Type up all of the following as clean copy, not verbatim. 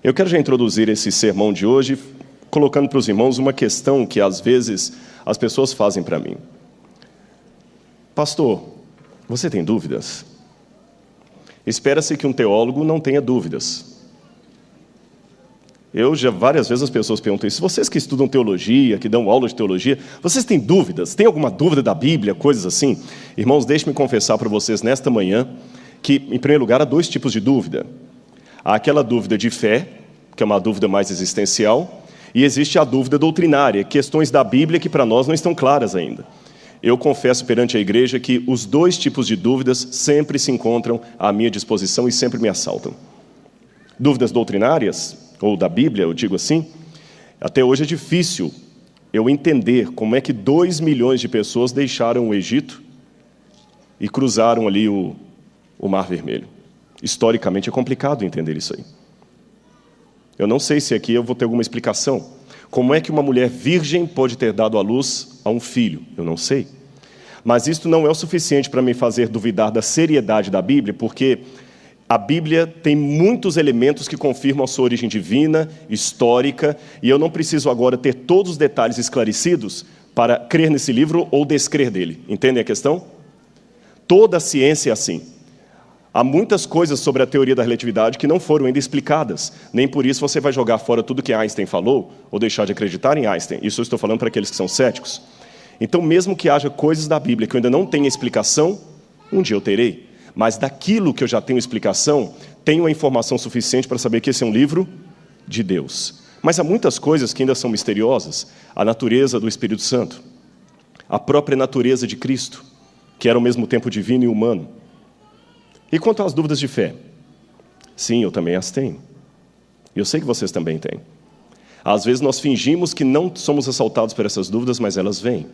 Eu quero já introduzir esse sermão de hoje, colocando para os irmãos uma questão que, às vezes, as pessoas fazem para mim. Pastor, você tem dúvidas? Espera-se que um teólogo não tenha dúvidas. Várias vezes as pessoas perguntam isso. Vocês que estudam teologia, que dão aula de teologia, vocês têm dúvidas? Tem alguma dúvida da Bíblia, coisas assim? Irmãos, deixe-me confessar para vocês nesta manhã que, em primeiro lugar, há dois tipos de dúvida. Há aquela dúvida de fé, que é uma dúvida mais existencial, e existe a dúvida doutrinária, questões da Bíblia que para nós não estão claras ainda. Eu confesso perante a igreja que os dois tipos de dúvidas sempre se encontram à minha disposição e sempre me assaltam. Dúvidas doutrinárias, ou da Bíblia, eu digo assim, até hoje é difícil eu entender como é que 2 milhões de pessoas deixaram o Egito e cruzaram ali o Mar Vermelho. Historicamente é complicado entender isso aí. Eu não sei se aqui eu vou ter alguma explicação. Como é que uma mulher virgem pode ter dado à luz a um filho? Eu não sei. Mas isto não é o suficiente para me fazer duvidar da seriedade da Bíblia, porque a Bíblia tem muitos elementos que confirmam a sua origem divina, histórica, e eu não preciso agora ter todos os detalhes esclarecidos para crer nesse livro ou descrer dele. Entendem a questão? Toda a ciência é assim. Há muitas coisas sobre a teoria da relatividade que não foram ainda explicadas. Nem por isso você vai jogar fora tudo que Einstein falou ou deixar de acreditar em Einstein. Isso eu estou falando para aqueles que são céticos. Então, mesmo que haja coisas da Bíblia que eu ainda não tenha explicação, um dia eu terei. Mas daquilo que eu já tenho explicação, tenho a informação suficiente para saber que esse é um livro de Deus. Mas há muitas coisas que ainda são misteriosas. A natureza do Espírito Santo, a própria natureza de Cristo, que era ao mesmo tempo divino e humano. E quanto às dúvidas de fé? Sim, eu também as tenho. E eu sei que vocês também têm. Às vezes nós fingimos que não somos assaltados por essas dúvidas, mas elas vêm.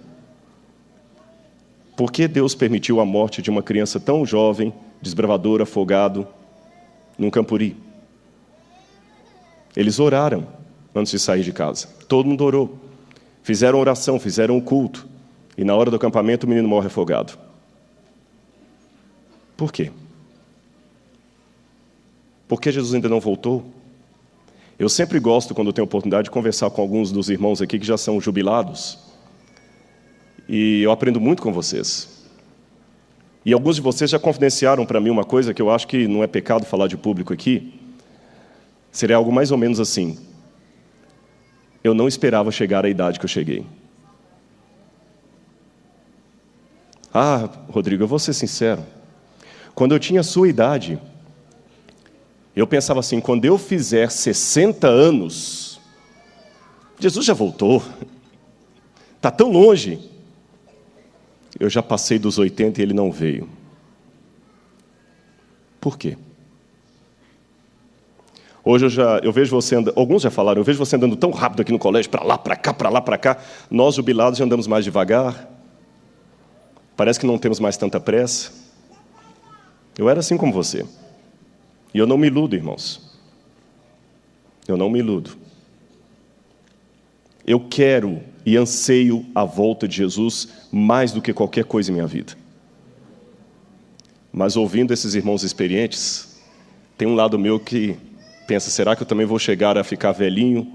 Por que Deus permitiu a morte de uma criança tão jovem, desbravador, afogado, num campuri? Eles oraram antes de sair de casa. Todo mundo orou. Fizeram oração, fizeram um culto. E na hora do acampamento o menino morre afogado. Por quê? Por que Jesus ainda não voltou? Eu sempre gosto, quando tenho oportunidade, de conversar com alguns dos irmãos aqui que já são jubilados. E eu aprendo muito com vocês. E alguns de vocês já confidenciaram para mim uma coisa que eu acho que não é pecado falar de público aqui. Seria algo mais ou menos assim. Eu não esperava chegar à idade que eu cheguei. Ah, Rodrigo, eu vou ser sincero. Quando eu tinha a sua idade, eu pensava assim, quando eu fizer 60 anos, Jesus já voltou, está tão longe. Eu já passei dos 80 e ele não veio. Por quê? Hoje eu vejo você andando, alguns já falaram, eu vejo você andando tão rápido aqui no colégio, para lá, para cá, para lá, para cá. Nós jubilados já andamos mais devagar. Parece que não temos mais tanta pressa. Eu era assim como você. E eu não me iludo, irmãos. Eu não me iludo. Eu quero e anseio a volta de Jesus mais do que qualquer coisa em minha vida. Mas ouvindo esses irmãos experientes, tem um lado meu que pensa, será que eu também vou chegar a ficar velhinho?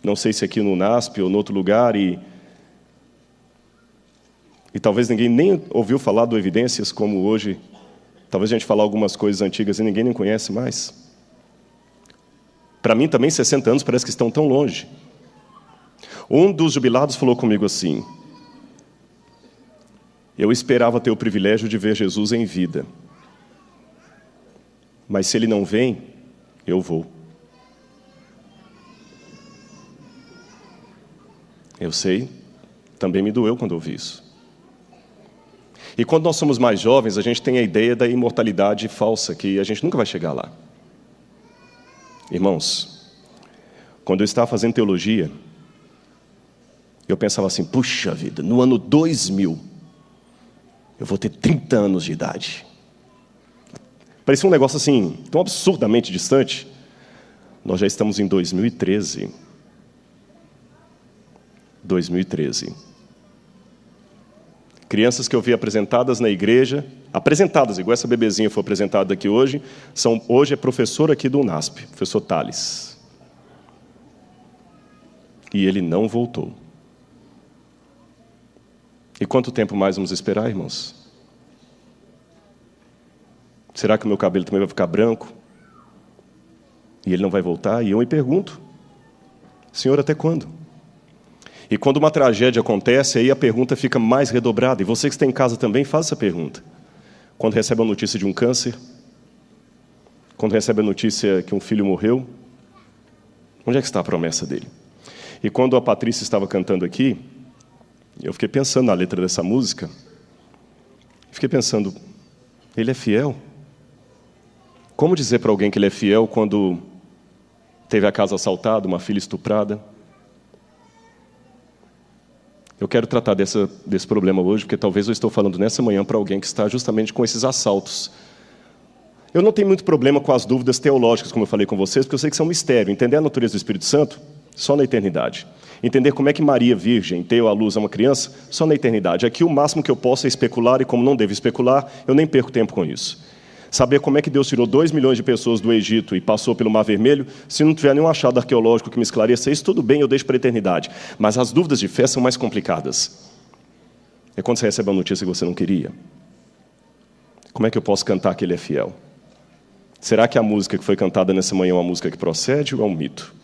Não sei se aqui no NASP ou em outro lugar e talvez ninguém nem ouviu falar do Evidências como hoje. Talvez a gente falar algumas coisas antigas e ninguém nem conhece mais. Para mim também 60 anos parece que estão tão longe. Um dos jubilados falou comigo assim, eu esperava ter o privilégio de ver Jesus em vida. Mas se ele não vem, eu vou. Eu sei, também me doeu quando ouvi isso. E quando nós somos mais jovens, a gente tem a ideia da imortalidade falsa, que a gente nunca vai chegar lá. Irmãos, quando eu estava fazendo teologia, eu pensava assim, puxa vida, no ano 2000, eu vou ter 30 anos de idade. Parecia um negócio assim, tão absurdamente distante. Nós já estamos em 2013. 2013. Crianças que eu vi apresentadas na igreja, apresentadas, igual essa bebezinha foi apresentada aqui hoje, hoje é professor aqui do UNASP, professor Thales. E ele não voltou. E quanto tempo mais vamos esperar, irmãos? Será que o meu cabelo também vai ficar branco? E ele não vai voltar? E eu me pergunto, Senhor, até quando? E quando uma tragédia acontece, aí a pergunta fica mais redobrada. E você que está em casa também, faz essa pergunta. Quando recebe a notícia de um câncer, quando recebe a notícia que um filho morreu, onde é que está a promessa dele? E quando a Patrícia estava cantando aqui, eu fiquei pensando na letra dessa música, fiquei pensando, ele é fiel? Como dizer para alguém que ele é fiel quando teve a casa assaltada, uma filha estuprada? Eu quero tratar desse problema hoje, porque talvez eu estou falando nessa manhã para alguém que está justamente com esses assaltos. Eu não tenho muito problema com as dúvidas teológicas, como eu falei com vocês, porque eu sei que são um mistério. Entender a natureza do Espírito Santo, só na eternidade. Entender como é que Maria, virgem, deu à luz a uma criança, só na eternidade. Aqui o máximo que eu posso é especular, e como não devo especular, eu nem perco tempo com isso. Saber como é que Deus tirou 2 milhões de pessoas do Egito e passou pelo Mar Vermelho, se não tiver nenhum achado arqueológico que me esclareça isso, tudo bem, eu deixo para a eternidade. Mas as dúvidas de fé são mais complicadas. É quando você recebe uma notícia que você não queria. Como é que eu posso cantar que ele é fiel? Será que a música que foi cantada nessa manhã é uma música que procede ou é um mito?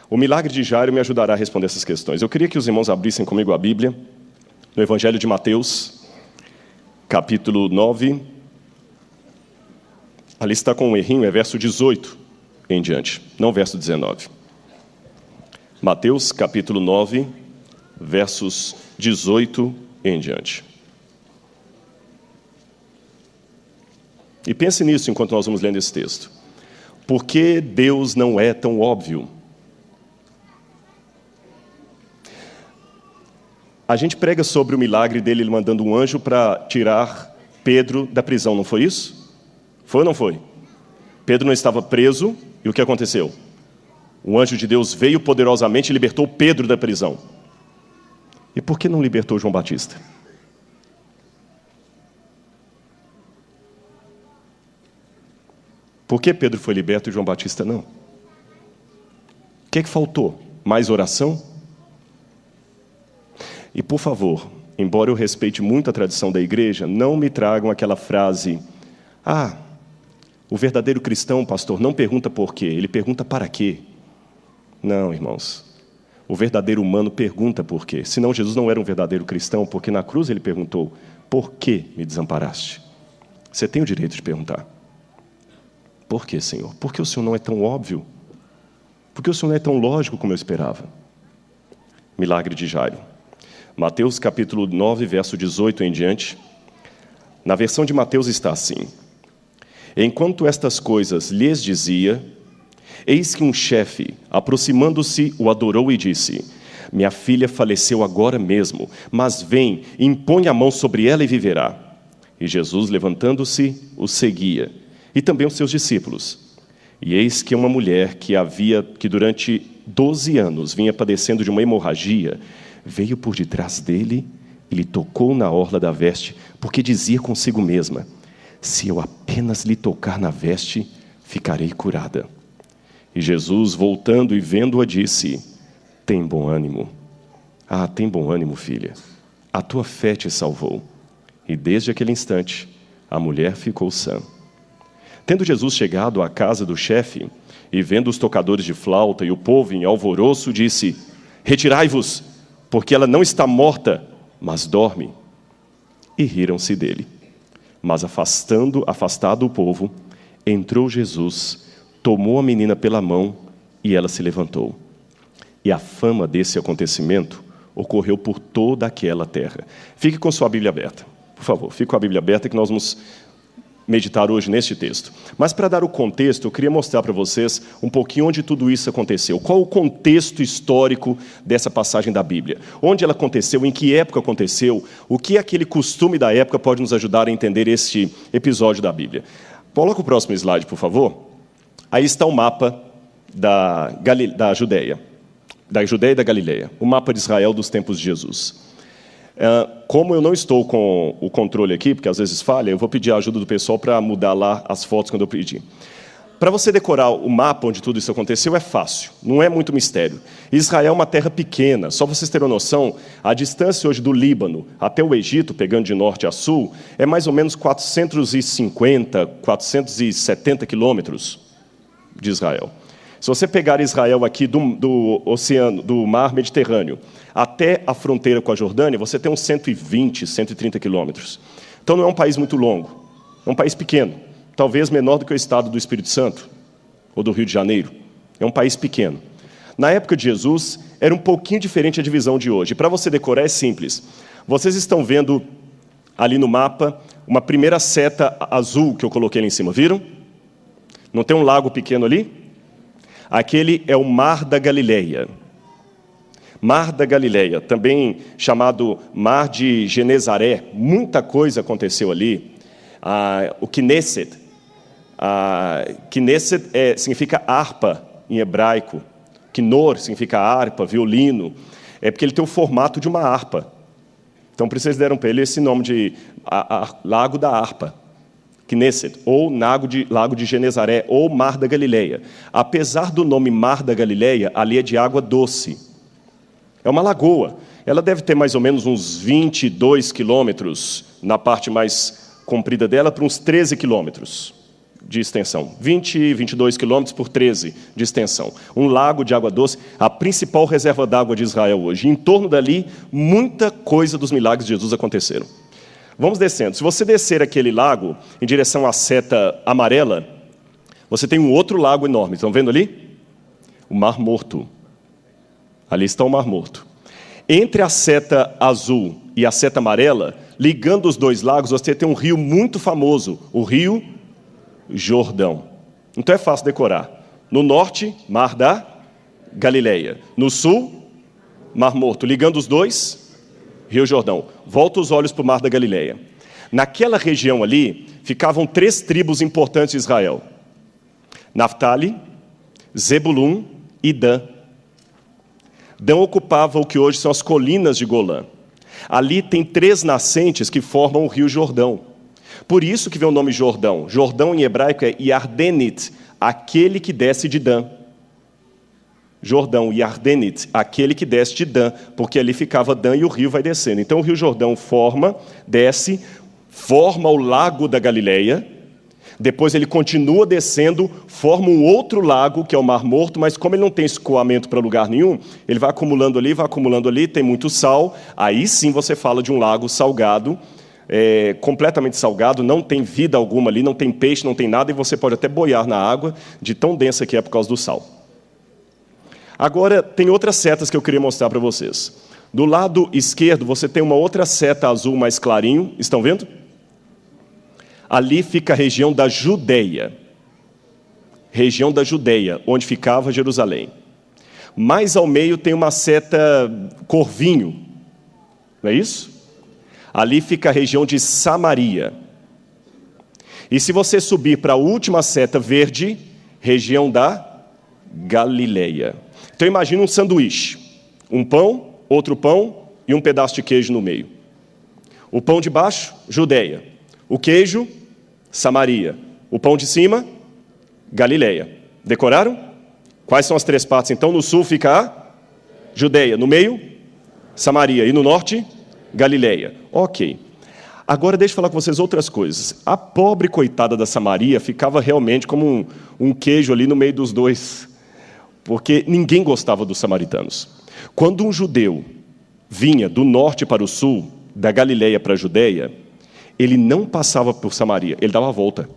O milagre de Jairo me ajudará a responder essas questões. Eu queria que os irmãos abrissem comigo a Bíblia, no Evangelho de Mateus, capítulo 9. Ali está com um errinho, é verso 18 em diante, não verso 19. Mateus, capítulo 9, versos 18 em diante. E pense nisso enquanto nós vamos lendo esse texto. Por que Deus não é tão óbvio? A gente prega sobre o milagre dele mandando um anjo para tirar Pedro da prisão, não foi isso? Foi ou não foi? Pedro não estava preso, e o que aconteceu? O anjo de Deus veio poderosamente e libertou Pedro da prisão. E por que não libertou João Batista? Por que Pedro foi liberto e João Batista não? O que é que faltou? Mais oração? E por favor, embora eu respeite muito a tradição da igreja, não me tragam aquela frase, o verdadeiro cristão, pastor, não pergunta por quê, ele pergunta para quê. Não, irmãos, o verdadeiro humano pergunta por quê. Senão Jesus não era um verdadeiro cristão, porque na cruz ele perguntou, por que me desamparaste? Você tem o direito de perguntar. Por que, Senhor? Por que o Senhor não é tão óbvio? Por que o Senhor não é tão lógico como eu esperava? Milagre de Jairo. Mateus capítulo 9, verso 18 em diante. Na versão de Mateus está assim. Enquanto estas coisas lhes dizia, eis que um chefe, aproximando-se, o adorou e disse, minha filha faleceu agora mesmo, mas vem, impõe a mão sobre ela e viverá. E Jesus, levantando-se, o seguia, e também os seus discípulos. E eis que uma mulher que durante 12 anos vinha padecendo de uma hemorragia, veio por detrás dele e lhe tocou na orla da veste, porque dizia consigo mesma, se eu apenas lhe tocar na veste, ficarei curada. E Jesus, voltando e vendo-a, disse, tem bom ânimo. Tem bom ânimo, filha. A tua fé te salvou. E desde aquele instante, a mulher ficou sã. Tendo Jesus chegado à casa do chefe, e vendo os tocadores de flauta e o povo em alvoroço, disse, retirai-vos, porque ela não está morta, mas dorme. E riram-se dele. Mas afastado o povo, entrou Jesus, tomou a menina pela mão e ela se levantou. E a fama desse acontecimento ocorreu por toda aquela terra. Fique com sua Bíblia aberta. Por favor, fique com a Bíblia aberta que nós vamos meditar hoje neste texto. Mas para dar o contexto, eu queria mostrar para vocês um pouquinho onde tudo isso aconteceu. Qual o contexto histórico dessa passagem da Bíblia? Onde ela aconteceu, em que época aconteceu, o que aquele costume da época pode nos ajudar a entender este episódio da Bíblia. Coloca o próximo slide, por favor. Aí está o mapa da Judeia e da Galileia, o mapa de Israel dos tempos de Jesus. Como eu não estou com o controle aqui, porque às vezes falha, eu vou pedir a ajuda do pessoal para mudar lá as fotos quando eu pedir. Para você decorar o mapa onde tudo isso aconteceu é fácil, não é muito mistério. Israel é uma terra pequena, só para vocês terem uma noção, a distância hoje do Líbano até o Egito, pegando de norte a sul, é mais ou menos 450, 470 quilômetros de Israel. Se você pegar Israel aqui do oceano, do mar Mediterrâneo, até a fronteira com a Jordânia, você tem uns 120, 130 quilômetros. Então não é um país muito longo, é um país pequeno. Talvez menor do que o estado do Espírito Santo, ou do Rio de Janeiro. É um país pequeno. Na época de Jesus, era um pouquinho diferente a divisão de hoje. Para você decorar é simples. Vocês estão vendo ali no mapa uma primeira seta azul que eu coloquei ali em cima, viram? Não tem um lago pequeno ali? Aquele é o Mar da Galileia. Mar da Galileia, também chamado Mar de Genezaré. Muita coisa aconteceu ali. O Knesset. Knesset significa harpa em hebraico. Kinor significa harpa, violino. É porque ele tem o formato de uma harpa. Então, por isso eles deram para ele esse nome de Lago da Harpa. Knesset, ou Lago de Genezaré, ou Mar da Galileia. Apesar do nome Mar da Galileia, ali é de água doce. É uma lagoa. Ela deve ter mais ou menos uns 22 quilômetros na parte mais comprida dela, para uns 13 quilômetros de extensão. 20, 22 quilômetros por 13 de extensão. Um lago de água doce, a principal reserva d'água de Israel hoje. Em torno dali, muita coisa dos milagres de Jesus aconteceram. Vamos descendo. Se você descer aquele lago em direção à seta amarela, você tem um outro lago enorme. Estão vendo ali? O Mar Morto. Ali está o Mar Morto. Entre a seta azul e a seta amarela, ligando os dois lagos, você tem um rio muito famoso, o Rio Jordão. Então é fácil decorar. No norte, Mar da Galileia. No sul, Mar Morto. Ligando os dois, Rio Jordão. Volta os olhos para o Mar da Galileia. Naquela região ali, ficavam 3 tribos importantes de Israel. Naftali, Zebulun e Dan. Dan ocupava o que hoje são as colinas de Golã. Ali tem 3 nascentes que formam o Rio Jordão. Por isso que vem o nome Jordão. Jordão em hebraico é Yardenit, aquele que desce de Dan. Jordão, Yardenit, aquele que desce de Dan, porque ali ficava Dan e o rio vai descendo. Então o Rio Jordão desce, forma o Lago da Galileia, depois ele continua descendo, forma um outro lago, que é o Mar Morto, mas como ele não tem escoamento para lugar nenhum, ele vai acumulando ali, tem muito sal, aí sim você fala de um lago salgado, completamente salgado, não tem vida alguma ali, não tem peixe, não tem nada, e você pode até boiar na água, de tão densa que é por causa do sal. Agora, tem outras setas que eu queria mostrar para vocês. Do lado esquerdo, você tem uma outra seta azul mais clarinho, estão vendo? Ali fica a região da Judeia. Região da Judeia, onde ficava Jerusalém. Mais ao meio tem uma seta corvinho, não é isso? Ali fica a região de Samaria. E se você subir para a última seta verde, região da Galileia. Então imagina um sanduíche. Um pão, outro pão e um pedaço de queijo no meio. O pão de baixo, Judeia. O queijo, Samaria. O pão de cima, Galileia. Decoraram? Quais são as 3 partes? Então no sul fica a Judeia. No meio, Samaria. E no norte, Galileia. Ok. Agora deixa eu falar com vocês outras coisas. A pobre coitada da Samaria ficava realmente como um queijo ali no meio dos dois, porque ninguém gostava dos samaritanos. Quando um judeu vinha do norte para o sul, da Galileia para a Judeia, ele não passava por Samaria, ele dava a volta,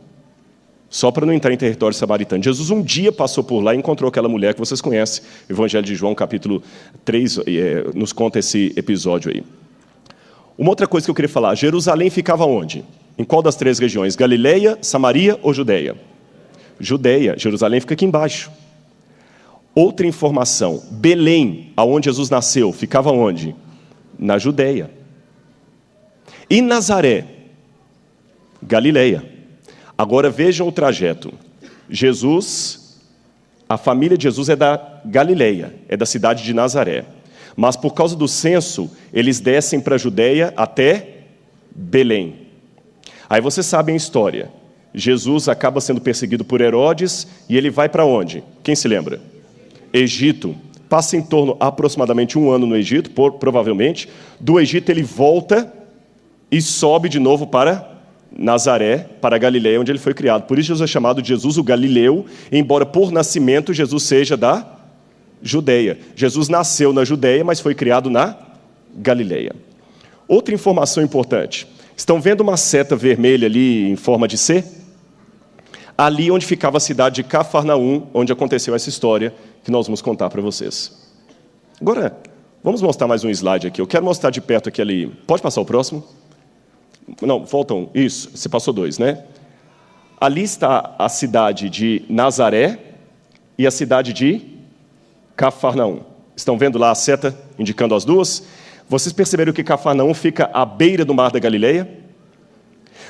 só para não entrar em território samaritano. Jesus um dia passou por lá e encontrou aquela mulher que vocês conhecem, Evangelho de João, capítulo 3, nos conta esse episódio aí. Uma outra coisa que eu queria falar, Jerusalém ficava onde? Em qual das 3 regiões? Galileia, Samaria ou Judeia? Judeia, Jerusalém fica aqui embaixo. Outra informação, Belém, aonde Jesus nasceu, ficava onde? Na Judeia. E Nazaré? Galileia. Agora vejam o trajeto. Jesus, a família de Jesus é da Galileia, é da cidade de Nazaré. Mas por causa do censo, eles descem para a Judeia até Belém. Aí vocês sabem a história. Jesus acaba sendo perseguido por Herodes e ele vai para onde? Quem se lembra? Egito. Passa em torno aproximadamente 1 ano no Egito, provavelmente. Do Egito ele volta e sobe de novo para Nazaré, para Galileia, onde ele foi criado. Por isso Jesus é chamado de Jesus o Galileu, embora por nascimento Jesus seja da Judeia. Jesus nasceu na Judeia, mas foi criado na Galileia. Outra informação importante. Estão vendo uma seta vermelha ali em forma de C? Ali onde ficava a cidade de Cafarnaum, onde aconteceu essa história que nós vamos contar para vocês. Agora, vamos mostrar mais um slide aqui. Eu quero mostrar de perto aqui ali. Pode passar o próximo? Não, faltam. Isso, você passou 2, né? Ali está a cidade de Nazaré e a cidade de Cafarnaum. Estão vendo lá a seta indicando as duas? Vocês perceberam que Cafarnaum fica à beira do mar da Galileia?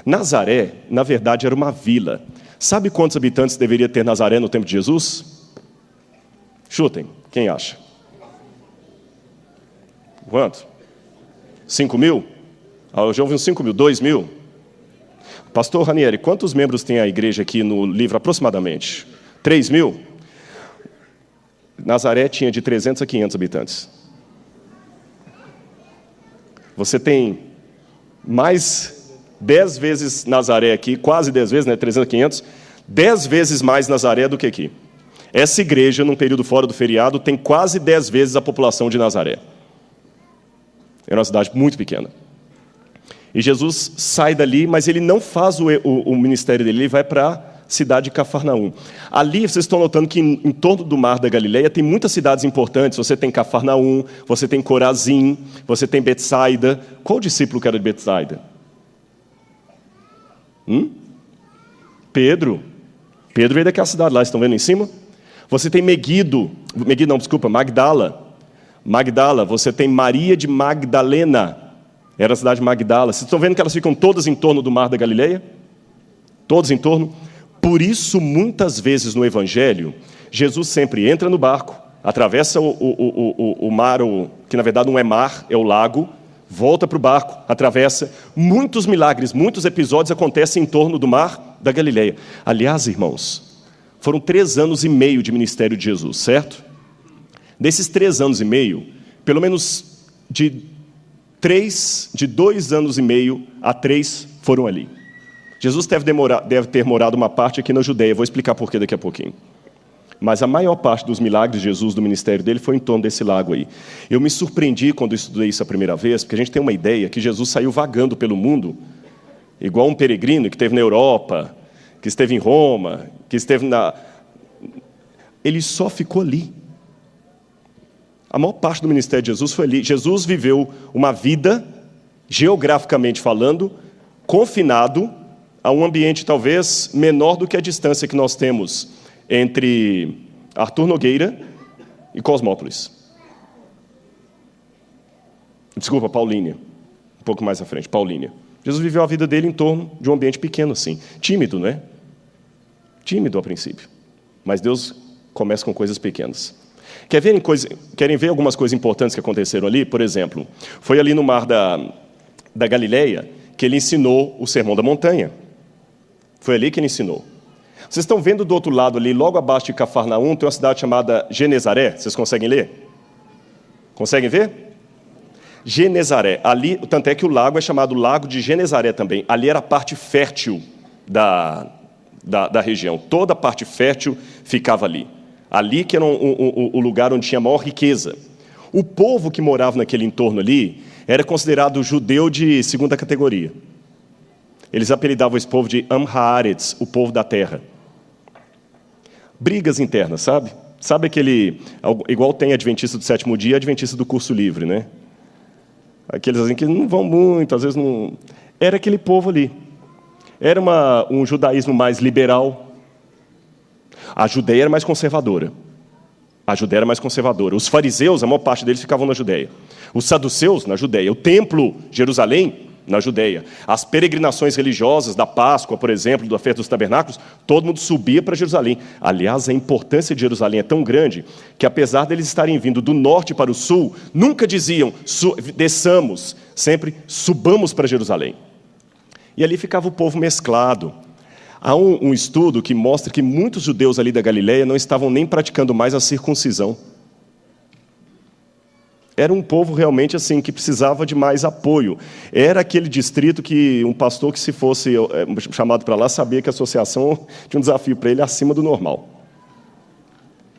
Nazaré, na verdade, era uma vila. Sabe quantos habitantes deveria ter Nazaré no tempo de Jesus? Chutem, quem acha? Quanto? 5.000? Eu já ouvi uns 5.000, 2.000? Pastor Ranieri, quantos membros tem a igreja aqui no livro aproximadamente? 3.000? Nazaré tinha de 300 a 500 habitantes. Você tem mais 10 vezes Nazaré aqui, quase 10 vezes, né? 300 a 500, 10 vezes mais Nazaré do que aqui. Essa igreja, num período fora do feriado, tem quase 10 vezes a população de Nazaré. É uma cidade muito pequena. E Jesus sai dali, mas ele não faz o ministério dele, ele vai para a cidade de Cafarnaum. Ali, vocês estão notando que em torno do mar da Galileia tem muitas cidades importantes. Você tem Cafarnaum, você tem Corazim, você tem Betsaida. Qual discípulo que era de Betsaida? Pedro. Pedro veio daquela cidade lá, estão vendo em cima? Você tem Magdala. Magdala, você tem Maria de Magdalena. Era a cidade de Magdala. Vocês estão vendo que elas ficam todas em torno do mar da Galileia? Todas em torno. Por isso, muitas vezes no Evangelho, Jesus sempre entra no barco, atravessa o mar, que na verdade não é mar, é o lago, volta para o barco, atravessa. Muitos milagres, muitos episódios acontecem em torno do mar da Galileia. Aliás, irmãos, foram 3 anos e meio de ministério de Jesus, certo? Desses 3 anos e meio, pelo menos de 2 anos e meio a 3 foram ali. Jesus deve ter morado uma parte aqui na Judeia, vou explicar por quê daqui a pouquinho. Mas a maior parte dos milagres de Jesus, do ministério dele, foi em torno desse lago aí. Eu me surpreendi quando estudei isso a primeira vez, porque a gente tem uma ideia que Jesus saiu vagando pelo mundo, igual um peregrino que esteve na Europa, que esteve em Roma, que esteve na... Ele só ficou ali. A maior parte do ministério de Jesus foi ali. Jesus viveu uma vida, geograficamente falando, confinado a um ambiente talvez menor do que a distância que nós temos entre Arthur Nogueira e Cosmópolis. Desculpa, Paulínia. Um pouco mais à frente, Paulínia. Jesus viveu a vida dele em torno de um ambiente pequeno assim. Tímido, né? Tímido a princípio. Mas Deus começa com coisas pequenas. Querem ver algumas coisas importantes que aconteceram ali? Por exemplo, foi ali no mar da Galileia que ele ensinou o Sermão da Montanha. Foi ali que ele ensinou. Vocês estão vendo do outro lado ali, logo abaixo de Cafarnaum, tem uma cidade chamada Genezaré. Vocês conseguem ler? Conseguem ver? Genezaré. Ali, tanto é que o lago é chamado Lago de Genezaré também. Ali era a parte fértil da região. Toda a parte fértil ficava ali. Ali que era o lugar onde tinha maior riqueza. O povo que morava naquele entorno ali era considerado judeu de 2ª categoria. Eles apelidavam esse povo de Am Haaretz, o povo da terra. Brigas internas, sabe? Sabe aquele... Igual tem adventista do 7º dia e adventista do curso livre, né? Aqueles assim que não vão muito, às vezes não... Era aquele povo ali. Era um judaísmo mais liberal. A Judeia era mais conservadora. Os fariseus, a maior parte deles ficavam na Judeia. Os saduceus, na Judeia. O templo, Jerusalém, na Judeia. As peregrinações religiosas da Páscoa, por exemplo, da Festa dos Tabernáculos, todo mundo subia para Jerusalém. Aliás, a importância de Jerusalém é tão grande que, apesar deles estarem vindo do norte para o sul, nunca diziam, desçamos, sempre subamos para Jerusalém. E ali ficava o povo mesclado. Há um estudo que mostra que muitos judeus ali da Galileia não estavam nem praticando mais a circuncisão. Era um povo realmente assim, que precisava de mais apoio. Era aquele distrito que um pastor que se fosse chamado para lá, sabia que a associação tinha um desafio para ele acima do normal.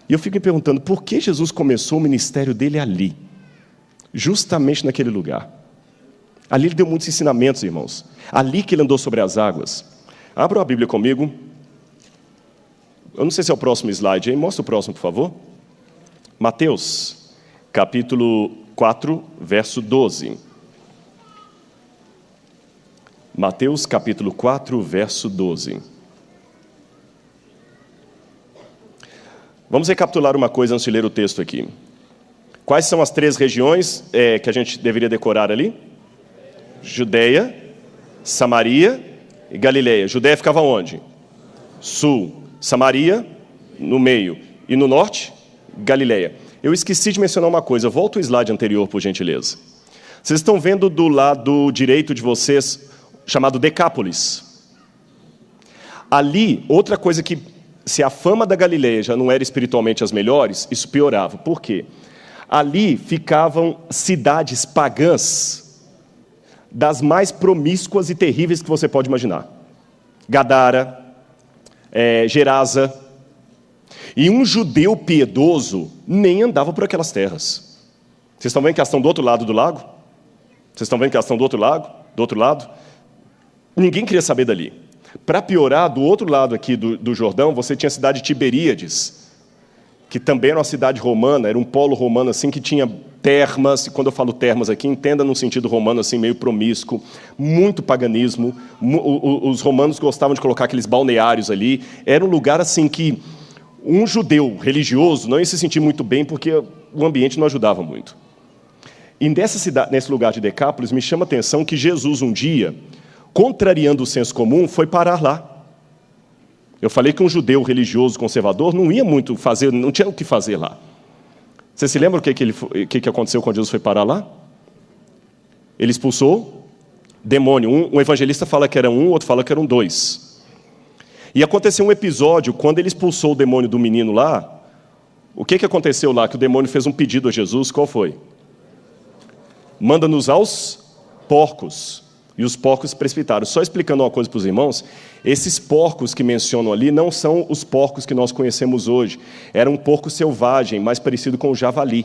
E eu fico me perguntando, por que Jesus começou o ministério dele ali? Justamente naquele lugar. Ali ele deu muitos ensinamentos, irmãos. Ali que ele andou sobre as águas. Abra a Bíblia comigo. Eu não sei se é o próximo slide aí. Mostra o próximo, por favor. Mateus, capítulo 4, verso 12. Mateus, capítulo 4, verso 12. Vamos recapitular uma coisa antes de ler o texto aqui. Quais são as 3 regiões que a gente deveria decorar ali? Judeia, Samaria e Galileia. Judeia ficava onde? Sul. Samaria, no meio. E no norte, Galileia. Eu esqueci de mencionar uma coisa. Volta o slide anterior, por gentileza. Vocês estão vendo do lado direito de vocês, chamado Decápolis. Ali, outra coisa que, se a fama da Galileia já não era espiritualmente as melhores, isso piorava. Por quê? Ali ficavam cidades pagãs das mais promíscuas e terríveis que você pode imaginar. Gadara, Gerasa. E um judeu piedoso nem andava por aquelas terras. Vocês estão vendo que elas estão do outro lado do lago? Vocês estão vendo que elas estão do outro lado? Ninguém queria saber dali. Para piorar, do outro lado aqui do Jordão, você tinha a cidade de Tiberíades, que também era uma cidade romana, era um polo romano assim, que tinha termas, e quando eu falo termas aqui, entenda num sentido romano assim, meio promíscuo, muito paganismo. Os romanos gostavam de colocar aqueles balneários ali. Era um lugar assim que um judeu religioso não ia se sentir muito bem, porque o ambiente não ajudava muito. E nesse lugar de Decápolis, me chama a atenção que Jesus, um dia, contrariando o senso comum, foi parar lá. Eu falei que um judeu religioso conservador não ia muito fazer, não tinha o que fazer lá. Você se lembra o que aconteceu quando Jesus foi parar lá? Ele expulsou demônio. Um evangelista fala que era um, outro fala que eram 2. E aconteceu um episódio, quando ele expulsou o demônio do menino lá, o que aconteceu lá? Que o demônio fez um pedido a Jesus, qual foi? Manda-nos aos porcos. E os porcos se precipitaram. Só explicando uma coisa para os irmãos, esses porcos que mencionam ali não são os porcos que nós conhecemos hoje. Era um porco selvagem, mais parecido com o javali.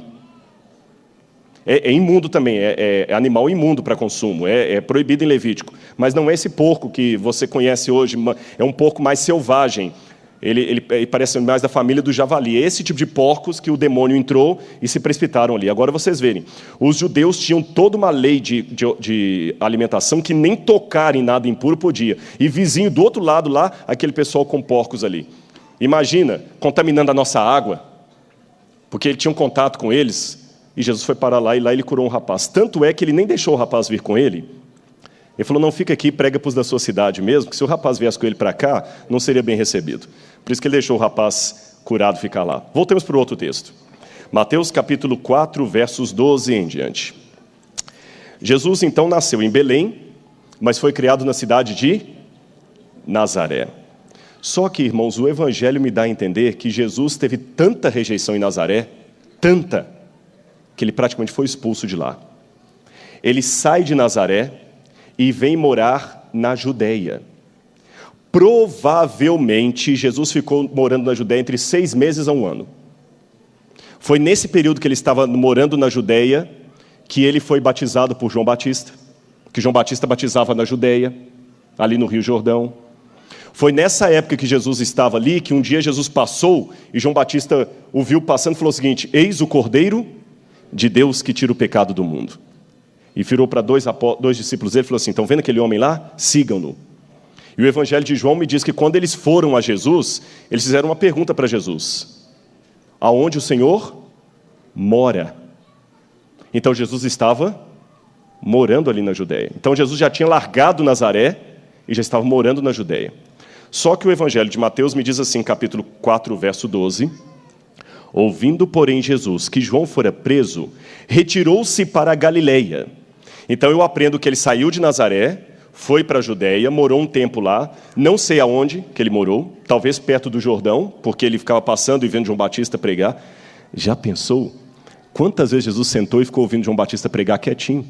É imundo também, é animal imundo para consumo, é proibido em Levítico. Mas não é esse porco que você conhece hoje, é um porco mais selvagem. Ele parece mais da família do javali. É esse tipo de porcos que o demônio entrou e se precipitaram ali. Agora vocês verem, os judeus tinham toda uma lei de alimentação que nem tocar em nada impuro podia. E vizinho do outro lado lá, aquele pessoal com porcos ali. Imagina, contaminando a nossa água, porque ele tinha um contato com eles, e Jesus foi parar lá, e lá ele curou um rapaz. Tanto é que ele nem deixou o rapaz vir com ele. Ele falou, não, fica aqui, prega para os da sua cidade mesmo, que se o rapaz viesse com ele para cá, não seria bem recebido. Por isso que ele deixou o rapaz curado ficar lá. Voltemos para o outro texto. Mateus capítulo 4, versos 12 em diante. Jesus então nasceu em Belém, mas foi criado na cidade de Nazaré. Só que, irmãos, o Evangelho me dá a entender que Jesus teve tanta rejeição em Nazaré, tanta, que ele praticamente foi expulso de lá. Ele sai de Nazaré e vem morar na Judeia. Provavelmente, Jesus ficou morando na Judeia entre 6 meses a 1 ano. Foi nesse período que ele estava morando na Judeia que ele foi batizado por João Batista, que João Batista batizava na Judeia, ali no Rio Jordão. Foi nessa época que Jesus estava ali, que um dia Jesus passou, e João Batista o viu passando e falou o seguinte, eis o Cordeiro de Deus que tira o pecado do mundo. E virou para 2 discípulos dele e falou assim, estão vendo aquele homem lá? Sigam-no. E o Evangelho de João me diz que quando eles foram a Jesus, eles fizeram uma pergunta para Jesus. Aonde o Senhor mora? Então Jesus estava morando ali na Judeia. Então Jesus já tinha largado Nazaré e já estava morando na Judeia. Só que o Evangelho de Mateus me diz assim, capítulo 4, verso 12, ouvindo, porém, Jesus que João fora preso, retirou-se para a Galileia. Então eu aprendo que ele saiu de Nazaré, foi para a Judéia, morou um tempo lá, não sei aonde que ele morou, talvez perto do Jordão, porque ele ficava passando e vendo João Batista pregar. Já pensou quantas vezes Jesus sentou e ficou ouvindo João Batista pregar quietinho?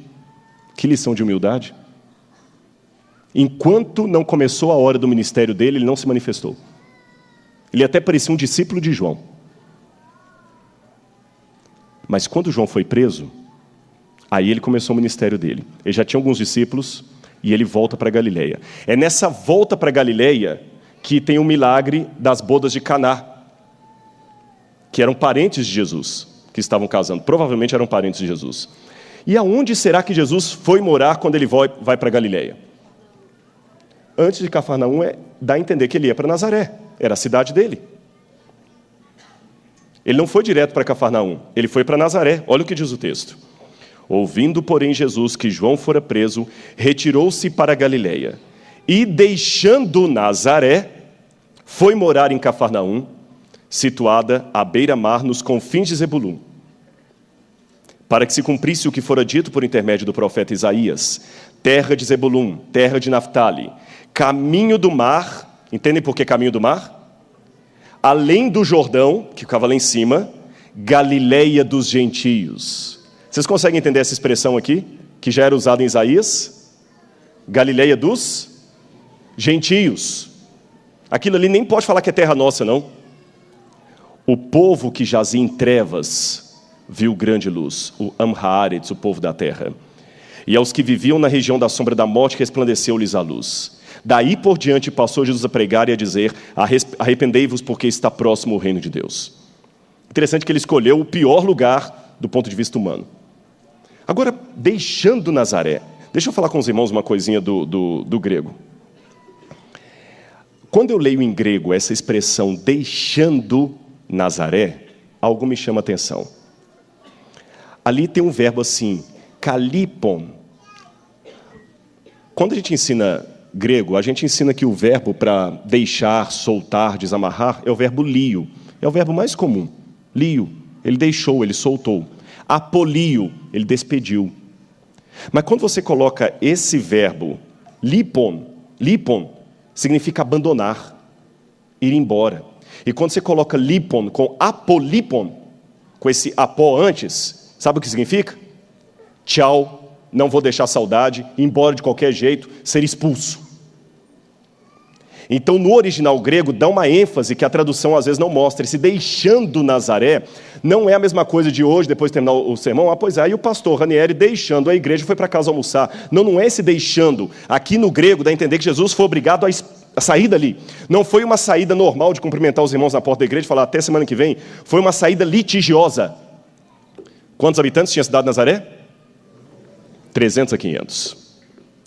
Que lição de humildade. Enquanto não começou a hora do ministério dele, ele não se manifestou. Ele até parecia um discípulo de João. Mas quando João foi preso, aí ele começou o ministério dele. Ele já tinha alguns discípulos e ele volta para Galileia. É nessa volta para Galileia que tem o milagre das bodas de Caná, que eram parentes de Jesus, que estavam casando. Provavelmente eram parentes de Jesus. E aonde será que Jesus foi morar quando ele vai para Galileia? Antes de Cafarnaum, dá a entender que ele ia para Nazaré. Era a cidade dele. Ele não foi direto para Cafarnaum, ele foi para Nazaré. Olha o que diz o texto. Ouvindo, porém, Jesus que João fora preso, retirou-se para Galileia. E, deixando Nazaré, foi morar em Cafarnaum, situada à beira-mar, nos confins de Zebulum, para que se cumprisse o que fora dito por intermédio do profeta Isaías: terra de Zebulum, terra de Naftali, caminho do mar. Entendem por que caminho do mar? Além do Jordão, que ficava lá em cima, Galileia dos gentios. Vocês conseguem entender essa expressão aqui, que já era usada em Isaías? Galileia dos gentios. Aquilo ali nem pode falar que é terra nossa, não. O povo que jazia em trevas viu grande luz, o Amhaaretz, o povo da terra. E aos que viviam na região da sombra da morte, resplandeceu-lhes a luz. Daí por diante passou Jesus a pregar e a dizer: arrependei-vos, porque está próximo o reino de Deus. Interessante que ele escolheu o pior lugar do ponto de vista humano. Agora, deixando Nazaré, deixa eu falar com os irmãos uma coisinha do grego. Quando eu leio em grego essa expressão deixando Nazaré, algo me chama a atenção. Ali tem um verbo assim, kalipon. Quando a gente ensina grego, a gente ensina que o verbo para deixar, soltar, desamarrar é o verbo lio. É o verbo mais comum. Lio, ele deixou, ele soltou. Apolio, ele despediu. Mas quando você coloca esse verbo, lipon, significa abandonar, ir embora. E quando você coloca lipon com apolipon, com esse apó antes, sabe o que significa? Tchau, não vou deixar saudade, ir embora de qualquer jeito, ser expulso. Então, no original grego, dá uma ênfase que a tradução às vezes não mostra. Esse deixando Nazaré não é a mesma coisa de hoje, depois de terminar o sermão. Pois é, aí o pastor Ranieri, deixando a igreja, foi para casa almoçar. Não é esse deixando. Aqui no grego, dá a entender que Jesus foi obrigado a sair dali. Não foi uma saída normal de cumprimentar os irmãos na porta da igreja e falar até semana que vem. Foi uma saída litigiosa. Quantos habitantes tinha a cidade de Nazaré? 300 a 500.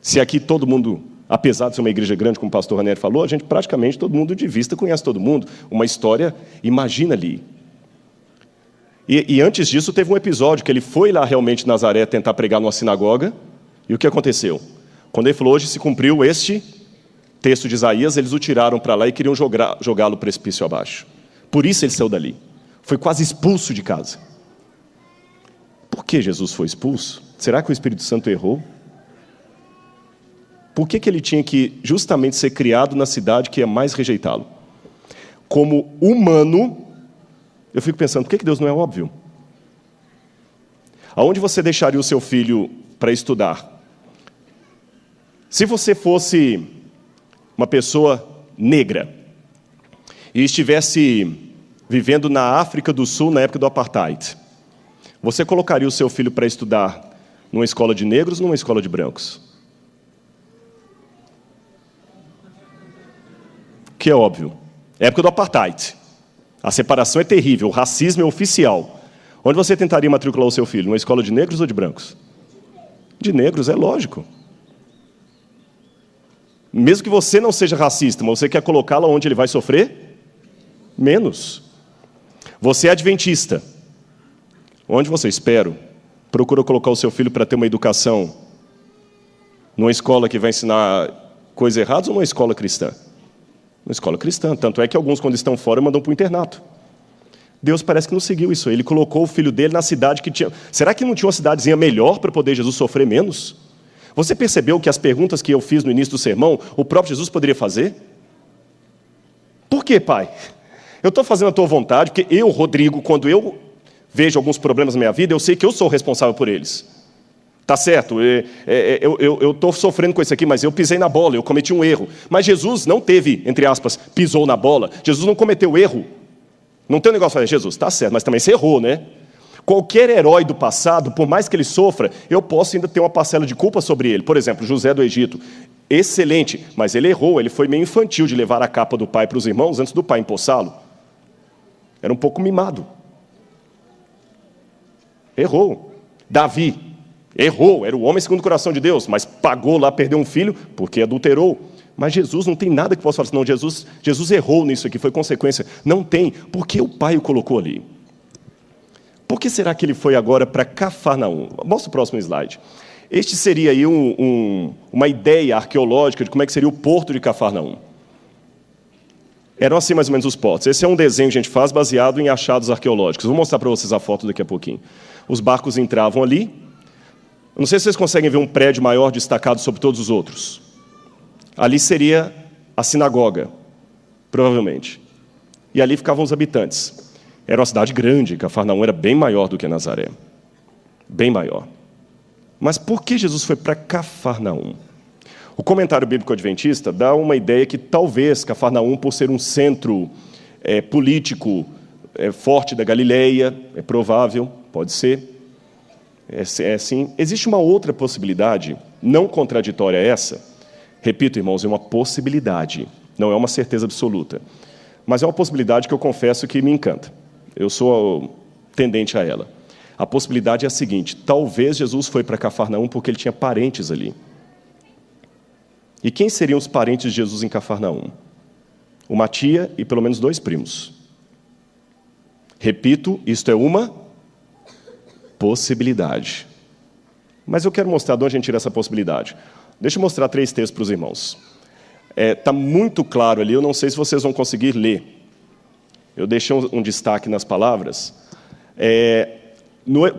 Se aqui todo mundo, apesar de ser uma igreja grande, como o pastor Ranieri falou, a gente praticamente, todo mundo de vista conhece todo mundo. Uma história, imagina ali. E antes disso teve um episódio que ele foi lá realmente em Nazaré tentar pregar numa sinagoga. E o que aconteceu? Quando ele falou, hoje se cumpriu este texto de Isaías, eles o tiraram para lá e queriam jogá-lo precipício abaixo. Por isso ele saiu dali. Foi quase expulso de casa. Por que Jesus foi expulso? Será que o Espírito Santo errou? Por que ele tinha que justamente ser criado na cidade que ia mais rejeitá-lo? Como humano, eu fico pensando, por que Deus não é óbvio? Aonde você deixaria o seu filho para estudar? Se você fosse uma pessoa negra e estivesse vivendo na África do Sul na época do Apartheid, você colocaria o seu filho para estudar numa escola de negros ou numa escola de brancos? Que é óbvio. Época do Apartheid. A separação é terrível, o racismo é oficial. Onde você tentaria matricular o seu filho? Numa escola de negros ou de brancos? De negros, é lógico. Mesmo que você não seja racista, mas você quer colocá-lo onde ele vai sofrer? Menos. Você é adventista. Onde você, espero, procura colocar o seu filho para ter uma educação numa escola que vai ensinar coisas erradas ou numa escola cristã? Uma escola cristã. Tanto é que alguns, quando estão fora, mandam para o internato. Deus parece que não seguiu isso. Ele colocou o filho dele na cidade que tinha... Será que não tinha uma cidadezinha melhor para poder Jesus sofrer menos? Você percebeu que as perguntas que eu fiz no início do sermão, o próprio Jesus poderia fazer? Por quê, Pai? Eu estou fazendo a tua vontade, porque eu, Rodrigo, quando eu vejo alguns problemas na minha vida, eu sei que eu sou responsável por eles. Tá certo, eu estou sofrendo com isso aqui, mas eu pisei na bola, eu cometi um erro. Mas Jesus não teve, entre aspas, pisou na bola. Jesus não cometeu erro. Não tem um negócio de falar, Jesus, tá certo, mas também você errou, né? Qualquer herói do passado, por mais que ele sofra, eu posso ainda ter uma parcela de culpa sobre ele. Por exemplo, José do Egito, excelente, mas ele errou, ele foi meio infantil de levar a capa do pai para os irmãos antes do pai empossá-lo. Era um pouco mimado. Errou. Davi, errou, era o homem segundo o coração de Deus, mas pagou lá, perdeu um filho, porque adulterou. Mas Jesus não tem nada que possa falar assim, não, Jesus errou nisso aqui, foi consequência. Não tem, porque o pai o colocou ali. Por que será que ele foi agora para Cafarnaum? Mostra o próximo slide. Este seria aí uma ideia arqueológica de como é que seria o porto de Cafarnaum. Eram assim mais ou menos os portos. Esse é um desenho que a gente faz baseado em achados arqueológicos. Vou mostrar para vocês a foto daqui a pouquinho. Os barcos entravam ali. Eu não sei se vocês conseguem ver um prédio maior destacado sobre todos os outros. Ali seria a sinagoga, provavelmente. E ali ficavam os habitantes. Era uma cidade grande, Cafarnaum era bem maior do que Nazaré. Bem maior. Mas por que Jesus foi para Cafarnaum? O comentário bíblico adventista dá uma ideia que talvez Cafarnaum, por ser um centro político forte da Galileia, é provável, pode ser, sim. Existe uma outra possibilidade, não contraditória a essa. Repito, irmãos, é uma possibilidade, não é uma certeza absoluta. Mas é uma possibilidade que eu confesso que me encanta. Eu sou tendente a ela. A possibilidade é a seguinte: talvez Jesus foi para Cafarnaum porque ele tinha parentes ali. E quem seriam os parentes de Jesus em Cafarnaum? Uma tia e pelo menos 2 primos. Repito, isto é uma possibilidade. Mas eu quero mostrar de onde a gente tira essa possibilidade. Deixa eu mostrar 3 textos para os irmãos. Está muito claro ali, eu não sei se vocês vão conseguir ler. Eu deixei um destaque nas palavras.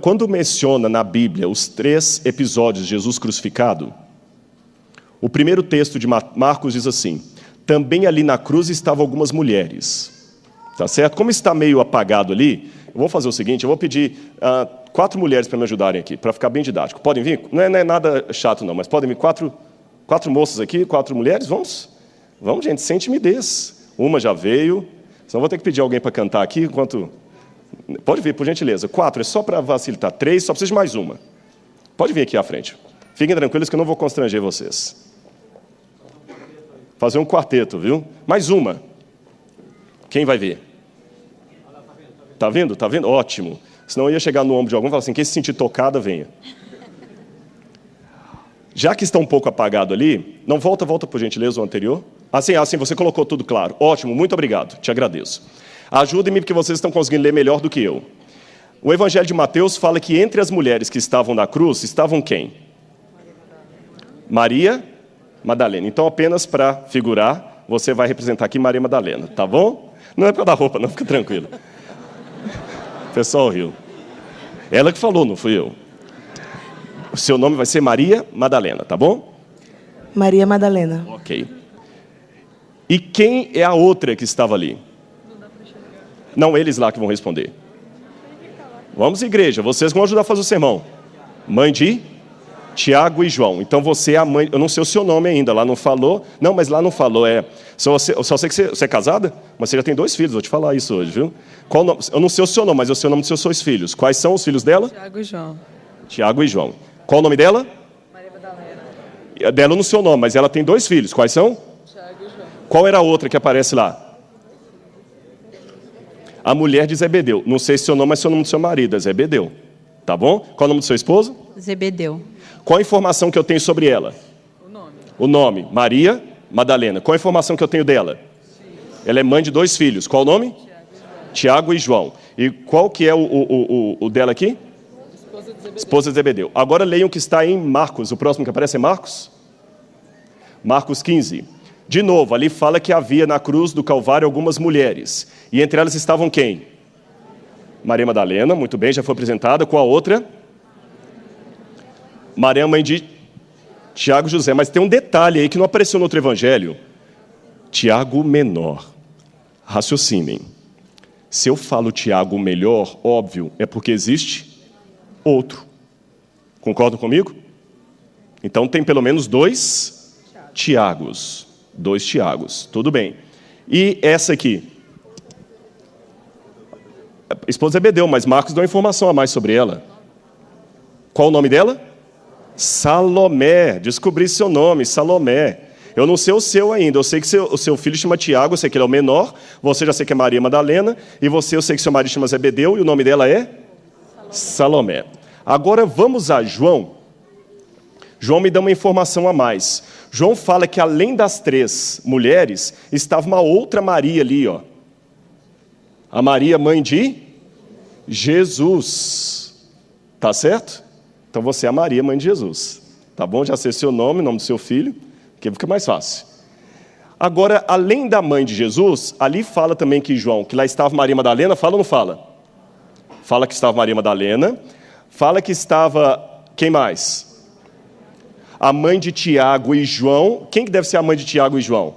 Quando menciona na Bíblia os 3 episódios de Jesus crucificado, o primeiro texto de Marcos diz assim: também ali na cruz estavam algumas mulheres. Tá certo? Como está meio apagado ali, eu vou fazer o seguinte, eu vou pedir 4 mulheres para me ajudarem aqui, para ficar bem didático. Podem vir? Não é nada chato não, mas podem vir 4 moças aqui, 4 mulheres? Vamos, gente, sem timidez. Uma já veio, senão vou ter que pedir alguém para cantar aqui, enquanto... Pode vir, por gentileza. 4, é só para facilitar. 3, só preciso de mais uma. Pode vir aqui à frente. Fiquem tranquilos que eu não vou constranger vocês. Fazer um quarteto, viu? Mais uma. Quem vai ver? Tá vendo? Tá vendo? Ótimo. Senão eu ia chegar no ombro de algum e falar assim, quem se sentir tocada, venha. Já que está um pouco apagado ali, não volta por gentileza o anterior. Assim, você colocou tudo claro. Ótimo, muito obrigado, te agradeço. Ajudem-me porque vocês estão conseguindo ler melhor do que eu. O Evangelho de Mateus fala que entre as mulheres que estavam na cruz, estavam quem? Maria Madalena. Então, apenas para figurar, você vai representar aqui Maria Madalena, tá bom? Não é para dar roupa, não, fica tranquilo. O pessoal riu. Ela que falou, não fui eu. O seu nome vai ser Maria Madalena, tá bom? Maria Madalena. Ok. E quem é a outra que estava ali? Não, eles lá que vão responder. Vamos, igreja, vocês vão ajudar a fazer o sermão. Mãe de Tiago e João. Então você é a mãe, eu não sei o seu nome ainda, lá não falou. Não, mas lá não falou, só sei que você é casada, mas você já tem 2 filhos, vou te falar isso hoje, viu? Qual nome? Eu não sei o seu nome, mas eu sei o nome dos seus 2 filhos. Quais são os filhos dela? Tiago e João. Tiago e João. Qual o nome dela? Maria Madalena. Dela no seu nome, mas ela tem 2 filhos. Quais são? Tiago e João. Qual era a outra que aparece lá? A mulher de Zebedeu. Não sei se seu nome é o nome do seu marido, é Zebedeu. Tá bom? Qual o nome do seu esposo? Zebedeu. Qual a informação que eu tenho sobre ela? O nome. Maria Madalena. Qual a informação que eu tenho dela? Ela é mãe de 2 filhos. Qual o nome? Tiago e João. E qual que é o dela aqui? Esposa de Zebedeu. Agora leiam o que está em Marcos. O próximo que aparece é Marcos? Marcos 15. De novo, ali fala que havia na cruz do Calvário algumas mulheres. E entre elas estavam quem? Maria Madalena, muito bem, já foi apresentada. Qual a outra? Maria, mãe de Tiago e José. Mas tem um detalhe aí que não apareceu no outro evangelho. Tiago menor. Raciocinem. Se eu falo Tiago melhor, óbvio, é porque existe outro. Concordam comigo? Então tem pelo menos 2 Tiagos. 2 Tiagos. Tudo bem. E essa aqui? A esposa de Zebedeu, mas Marcos deu uma informação a mais sobre ela. Qual o nome dela? Salomé. Descobri seu nome, Salomé. Eu não sei o seu ainda. Eu sei que o seu filho chama Tiago, eu sei que ele é o menor. Você já sei que é Maria Madalena. E você, eu sei que seu marido chama Zebedeu. E o nome dela é? Salomé. Agora vamos a João. João me dá uma informação a mais. João fala que além das 3 mulheres, estava uma outra Maria ali, ó. A Maria, mãe de Jesus. Tá certo? Então você é a Maria, mãe de Jesus. Tá bom? Já sei seu nome, o nome do seu filho, que fica mais fácil. Agora, além da mãe de Jesus, ali fala também que João, que lá estava Maria Madalena, fala ou não fala? Fala que estava Maria Madalena. Fala que estava, quem mais? A mãe de Tiago e João. Quem que deve ser a mãe de Tiago e João?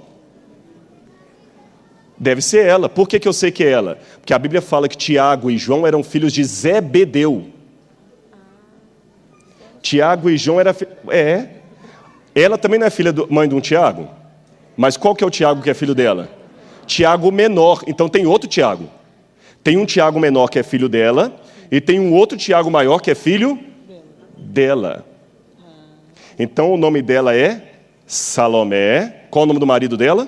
Deve ser ela. Por que eu sei que é ela? Porque a Bíblia fala que Tiago e João eram filhos de Zebedeu. Tiago e João era... Ela também não é filha mãe de um Tiago? Mas qual que é o Tiago que é filho dela? Tiago menor. Então tem outro Tiago. Tem um Tiago menor que é filho dela. E tem um outro Tiago maior que é filho dela. Então o nome dela é Salomé. Qual o nome do marido dela?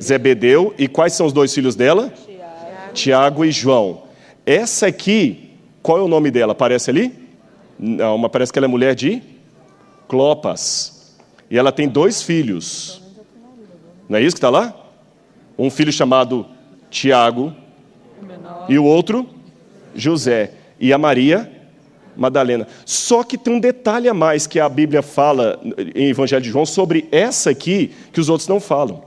Zebedeu. E quais são os 2 filhos dela? Tiago e João. Essa aqui, qual é o nome dela? Aparece ali? Não, mas parece que ela é mulher de Clopas. E ela tem 2 filhos. Não é isso que está lá? Um filho chamado Tiago e o outro José. E a Maria Madalena. Só que tem um detalhe a mais que a Bíblia fala em Evangelho de João sobre essa aqui que os outros não falam.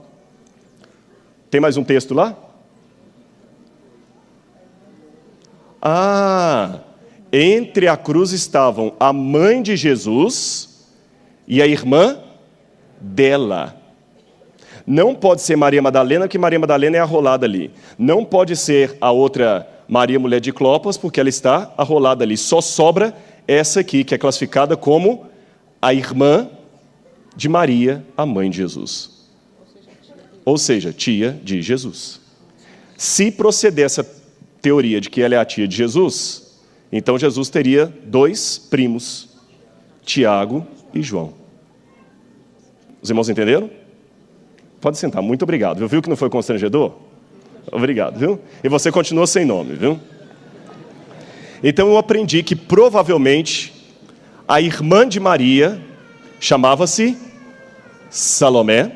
Tem mais um texto lá? Entre a cruz estavam a mãe de Jesus e a irmã dela. Não pode ser Maria Madalena, porque Maria Madalena é arrolada ali. Não pode ser a outra Maria, mulher de Clopas, porque ela está arrolada ali. Só sobra essa aqui, que é classificada como a irmã de Maria, a mãe de Jesus. Ou seja, tia de Jesus. Se proceder essa teoria de que ela é a tia de Jesus, então Jesus teria 2 primos, Tiago e João. Os irmãos entenderam? Pode sentar, muito obrigado. Viu que não foi constrangedor? Obrigado, viu? E você continua sem nome, viu? Então eu aprendi que provavelmente a irmã de Maria chamava-se Salomé.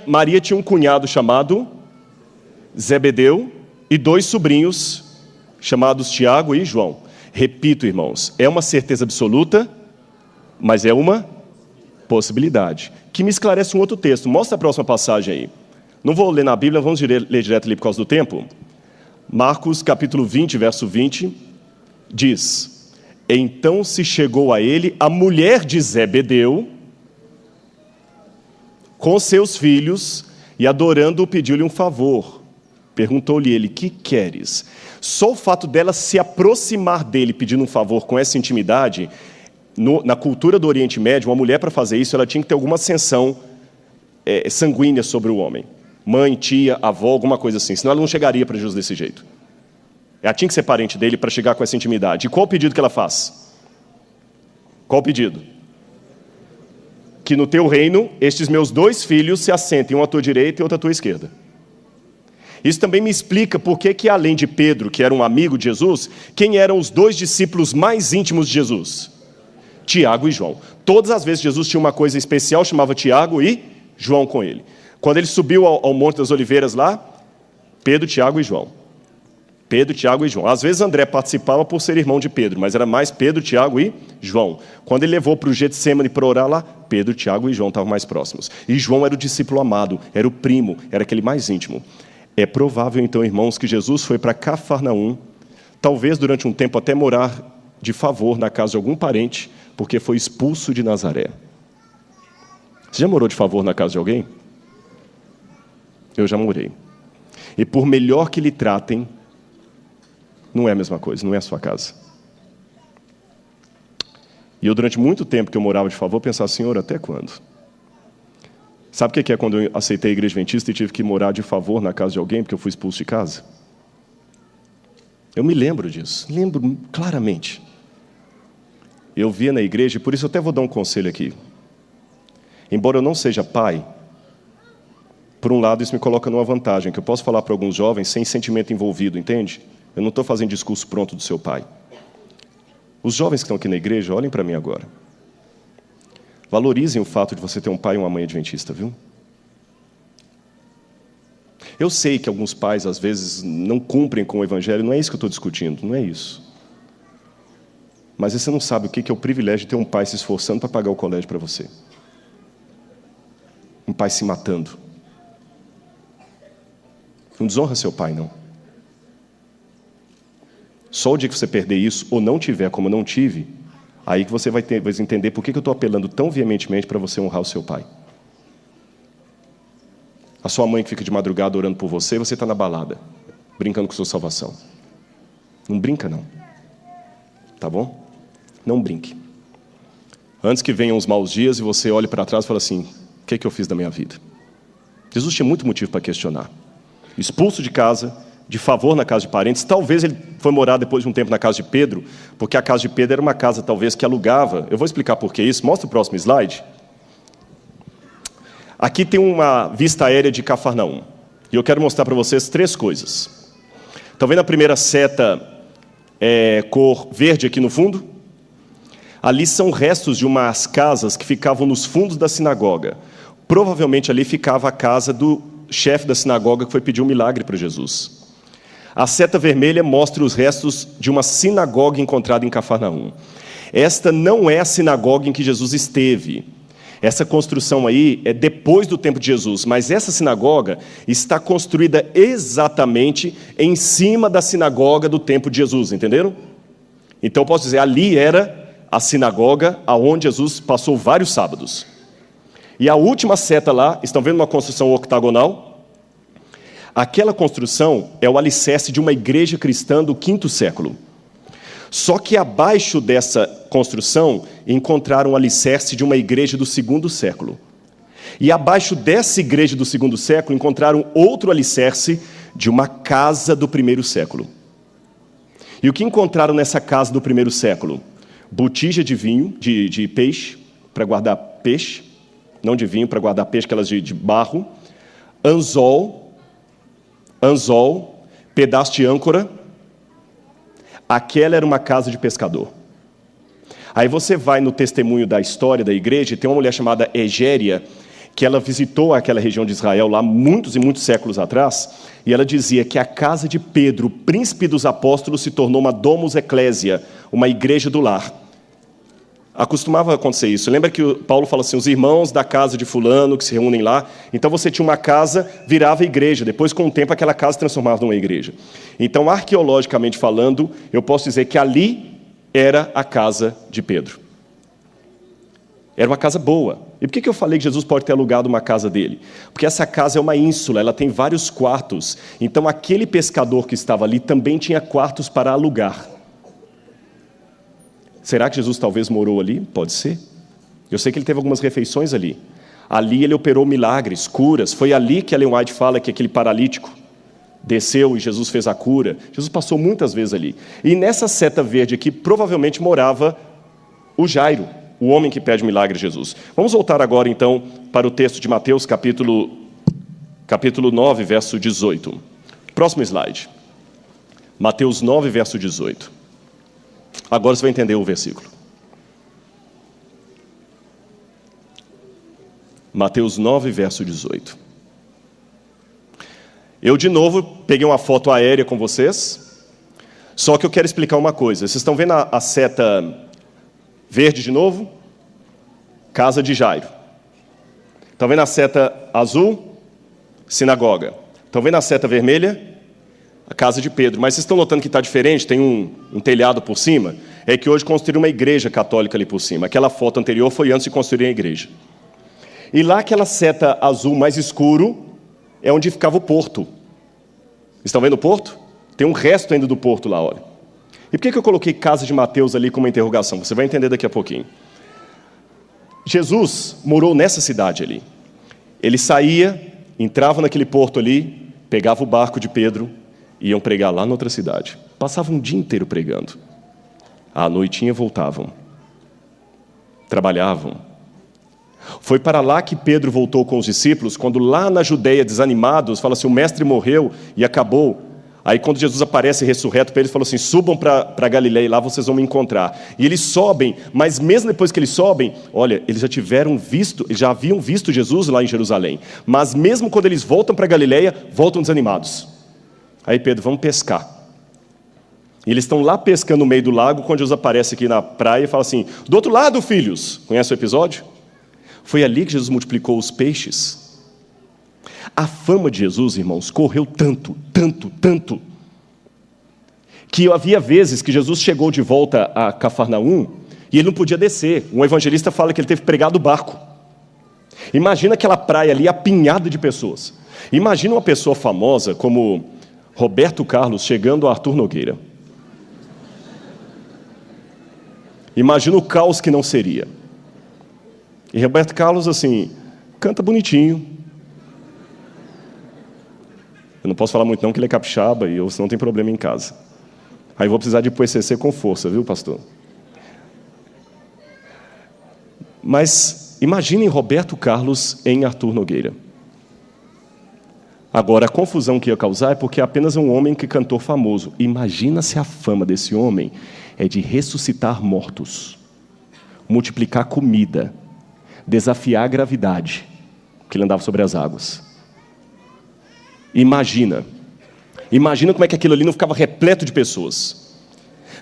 Maria tinha um cunhado chamado Zebedeu e 2 sobrinhos chamados Tiago e João. Repito, irmãos, é uma certeza absoluta, mas é uma possibilidade. Que me esclarece um outro texto. Mostra a próxima passagem aí. Não vou ler na Bíblia, vamos ler direto ali por causa do tempo. Marcos capítulo 20, verso 20, diz: Então se chegou a ele a mulher de Zebedeu, com seus filhos, e adorando-o pediu-lhe um favor. Perguntou-lhe ele: que queres? Só o fato dela se aproximar dele pedindo um favor com essa intimidade, na cultura do Oriente Médio, uma mulher para fazer isso, ela tinha que ter alguma ascensão sanguínea sobre o homem. Mãe, tia, avó, alguma coisa assim, senão ela não chegaria para Jesus desse jeito. Ela tinha que ser parente dele para chegar com essa intimidade. E qual o pedido que ela faz? Qual o pedido? Que no teu reino, estes meus 2 filhos se assentem, um à tua direita e outro à tua esquerda. Isso também me explica por que além de Pedro, que era um amigo de Jesus, quem eram os 2 discípulos mais íntimos de Jesus? Tiago e João. Todas as vezes Jesus tinha uma coisa especial, chamava Tiago e João com ele. Quando ele subiu ao Monte das Oliveiras lá, Pedro, Tiago e João. Pedro, Tiago e João. Às vezes André participava por ser irmão de Pedro, mas era mais Pedro, Tiago e João. Quando ele levou para o Getsemane para orar lá, Pedro, Tiago e João estavam mais próximos. E João era o discípulo amado, era o primo, era aquele mais íntimo. É provável então, irmãos, que Jesus foi para Cafarnaum, talvez durante um tempo até morar de favor na casa de algum parente porque foi expulso de Nazaré. Você já morou de favor na casa de alguém? Eu já morei. E por melhor que lhe tratem, não é a mesma coisa, não é a sua casa. E eu, durante muito tempo que eu morava de favor, pensava, Senhor, até quando? Sabe o que é quando eu aceitei a igreja adventista e tive que morar de favor na casa de alguém porque eu fui expulso de casa? Eu me lembro disso, lembro claramente. Eu via na igreja, e por isso eu até vou dar um conselho aqui. Embora eu não seja pai, por um lado isso me coloca numa vantagem, que eu posso falar para alguns jovens sem sentimento envolvido, entende? Eu não estou fazendo discurso pronto do seu pai. Os jovens que estão aqui na igreja, olhem para mim agora. Valorizem o fato de você ter um pai e uma mãe adventista, viu? Eu sei que alguns pais, às vezes, não cumprem com o evangelho, não é isso que eu estou discutindo, não é isso. Mas você não sabe o que é o privilégio de ter um pai se esforçando para pagar o colégio para você. Um pai se matando. Não desonra seu pai, não. Só o dia que você perder isso, ou não tiver como eu não tive, aí que você vai entender por que eu estou apelando tão veementemente para você honrar o seu pai. A sua mãe que fica de madrugada orando por você, você está na balada, brincando com sua salvação. Não brinca, não. Tá bom? Não brinque. Antes que venham os maus dias e você olhe para trás e fale assim, o que eu fiz da minha vida? Jesus tinha muito motivo para questionar. Expulso de casa, de favor na casa de parentes. Talvez ele foi morar depois de um tempo na casa de Pedro, porque a casa de Pedro era uma casa talvez que alugava. Eu vou explicar por que isso. Mostra o próximo slide. Aqui tem uma vista aérea de Cafarnaum. E eu quero mostrar para vocês 3 coisas. Estão vendo a primeira seta cor verde aqui no fundo? Ali são restos de umas casas que ficavam nos fundos da sinagoga. Provavelmente ali ficava a casa do chefe da sinagoga que foi pedir um milagre para Jesus. A seta vermelha mostra os restos de uma sinagoga encontrada em Cafarnaum. Esta não é a sinagoga em que Jesus esteve. Essa construção aí é depois do tempo de Jesus, mas essa sinagoga está construída exatamente em cima da sinagoga do tempo de Jesus, entenderam? Então eu posso dizer, ali era a sinagoga aonde Jesus passou vários sábados. E a última seta lá, estão vendo uma construção octagonal? Aquela construção é o alicerce de uma igreja cristã do 5º século. Só que abaixo dessa construção encontraram o alicerce de uma igreja do 2º século. E abaixo dessa igreja do 2º século encontraram outro alicerce de uma casa do 1º século. E o que encontraram nessa casa do 1º século? Botija de vinho, de peixe, para guardar peixe, não de vinho, para guardar peixe, aquelas de barro, anzol, pedaço de âncora. Aquela era uma casa de pescador. Aí você vai no testemunho da história da igreja, e tem uma mulher chamada Egéria, que ela visitou aquela região de Israel lá muitos e muitos séculos atrás, e ela dizia que a casa de Pedro, príncipe dos apóstolos, se tornou uma domus ecclesia, uma igreja do lar. Acostumava acontecer isso. Lembra que Paulo fala assim, os irmãos da casa de fulano que se reúnem lá. Então você tinha uma casa, virava igreja. Depois, com o tempo, aquela casa se transformava numa igreja. Então, arqueologicamente falando, eu posso dizer que ali era a casa de Pedro. Era uma casa boa. E por que eu falei que Jesus pode ter alugado uma casa dele? Porque essa casa é uma ínsula, ela tem vários quartos. Então, aquele pescador que estava ali também tinha quartos para alugar. Será que Jesus talvez morou ali? Pode ser. Eu sei que ele teve algumas refeições ali. Ali ele operou milagres, curas. Foi ali que Ellen White fala que aquele paralítico desceu e Jesus fez a cura. Jesus passou muitas vezes ali. E nessa seta verde aqui, provavelmente morava o Jairo, o homem que pede milagre a Jesus. Vamos voltar agora, então, para o texto de Mateus, capítulo 9, verso 18. Próximo slide. Mateus 9, verso 18. Agora você vai entender o versículo. Mateus 9, verso 18. Eu, de novo, peguei uma foto aérea com vocês, só que eu quero explicar uma coisa. Vocês estão vendo a seta verde de novo? Casa de Jairo. Estão vendo a seta azul? Sinagoga. Estão vendo a seta vermelha? A casa de Pedro. Mas vocês estão notando que está diferente? Tem um telhado por cima? é que hoje construíram uma igreja católica ali por cima. Aquela foto anterior foi antes de construir a igreja. E lá aquela seta azul mais escuro é onde ficava o porto. Estão vendo o porto? Tem um resto ainda do porto lá, olha. E por que eu coloquei casa de Mateus ali como uma interrogação? Você vai entender daqui a pouquinho. Jesus morou nessa cidade ali. Ele saía, entrava naquele porto ali, pegava o barco de Pedro e iam pregar lá na outra cidade. Passavam um dia inteiro pregando. À noitinha voltavam. Trabalhavam. Foi para lá que Pedro voltou com os discípulos, quando lá na Judeia, desanimados, fala assim, o mestre morreu e acabou. Aí quando Jesus aparece ressurreto para eles, falou assim, subam para Galileia e lá vocês vão me encontrar. E eles sobem, mas mesmo depois que eles sobem, olha, eles já haviam visto Jesus lá em Jerusalém. Mas mesmo quando eles voltam para Galileia, voltam desanimados. Aí Pedro, vamos pescar. E eles estão lá pescando no meio do lago, quando Jesus aparece aqui na praia e fala assim, do outro lado, filhos. Conhece o episódio? Foi ali que Jesus multiplicou os peixes. A fama de Jesus, irmãos, correu tanto, que havia vezes que Jesus chegou de volta a Cafarnaum e ele não podia descer. Um evangelista fala que ele teve que pregar do barco. Imagina aquela praia ali apinhada de pessoas. Imagina uma pessoa famosa como Roberto Carlos chegando a Arthur Nogueira. Imagina o caos que não seria. E Roberto Carlos, assim, canta bonitinho. Eu não posso falar muito não, que ele é capixaba e eu senão tem problema em casa. Aí vou precisar de ir para o ECC com força, viu, pastor? Mas imaginem Roberto Carlos em Arthur Nogueira. Agora, a confusão que ia causar é porque é apenas um homem que cantor famoso. Imagina se a fama desse homem é de ressuscitar mortos, multiplicar comida, desafiar a gravidade, porque ele andava sobre as águas. Imagina como é que aquilo ali não ficava repleto de pessoas.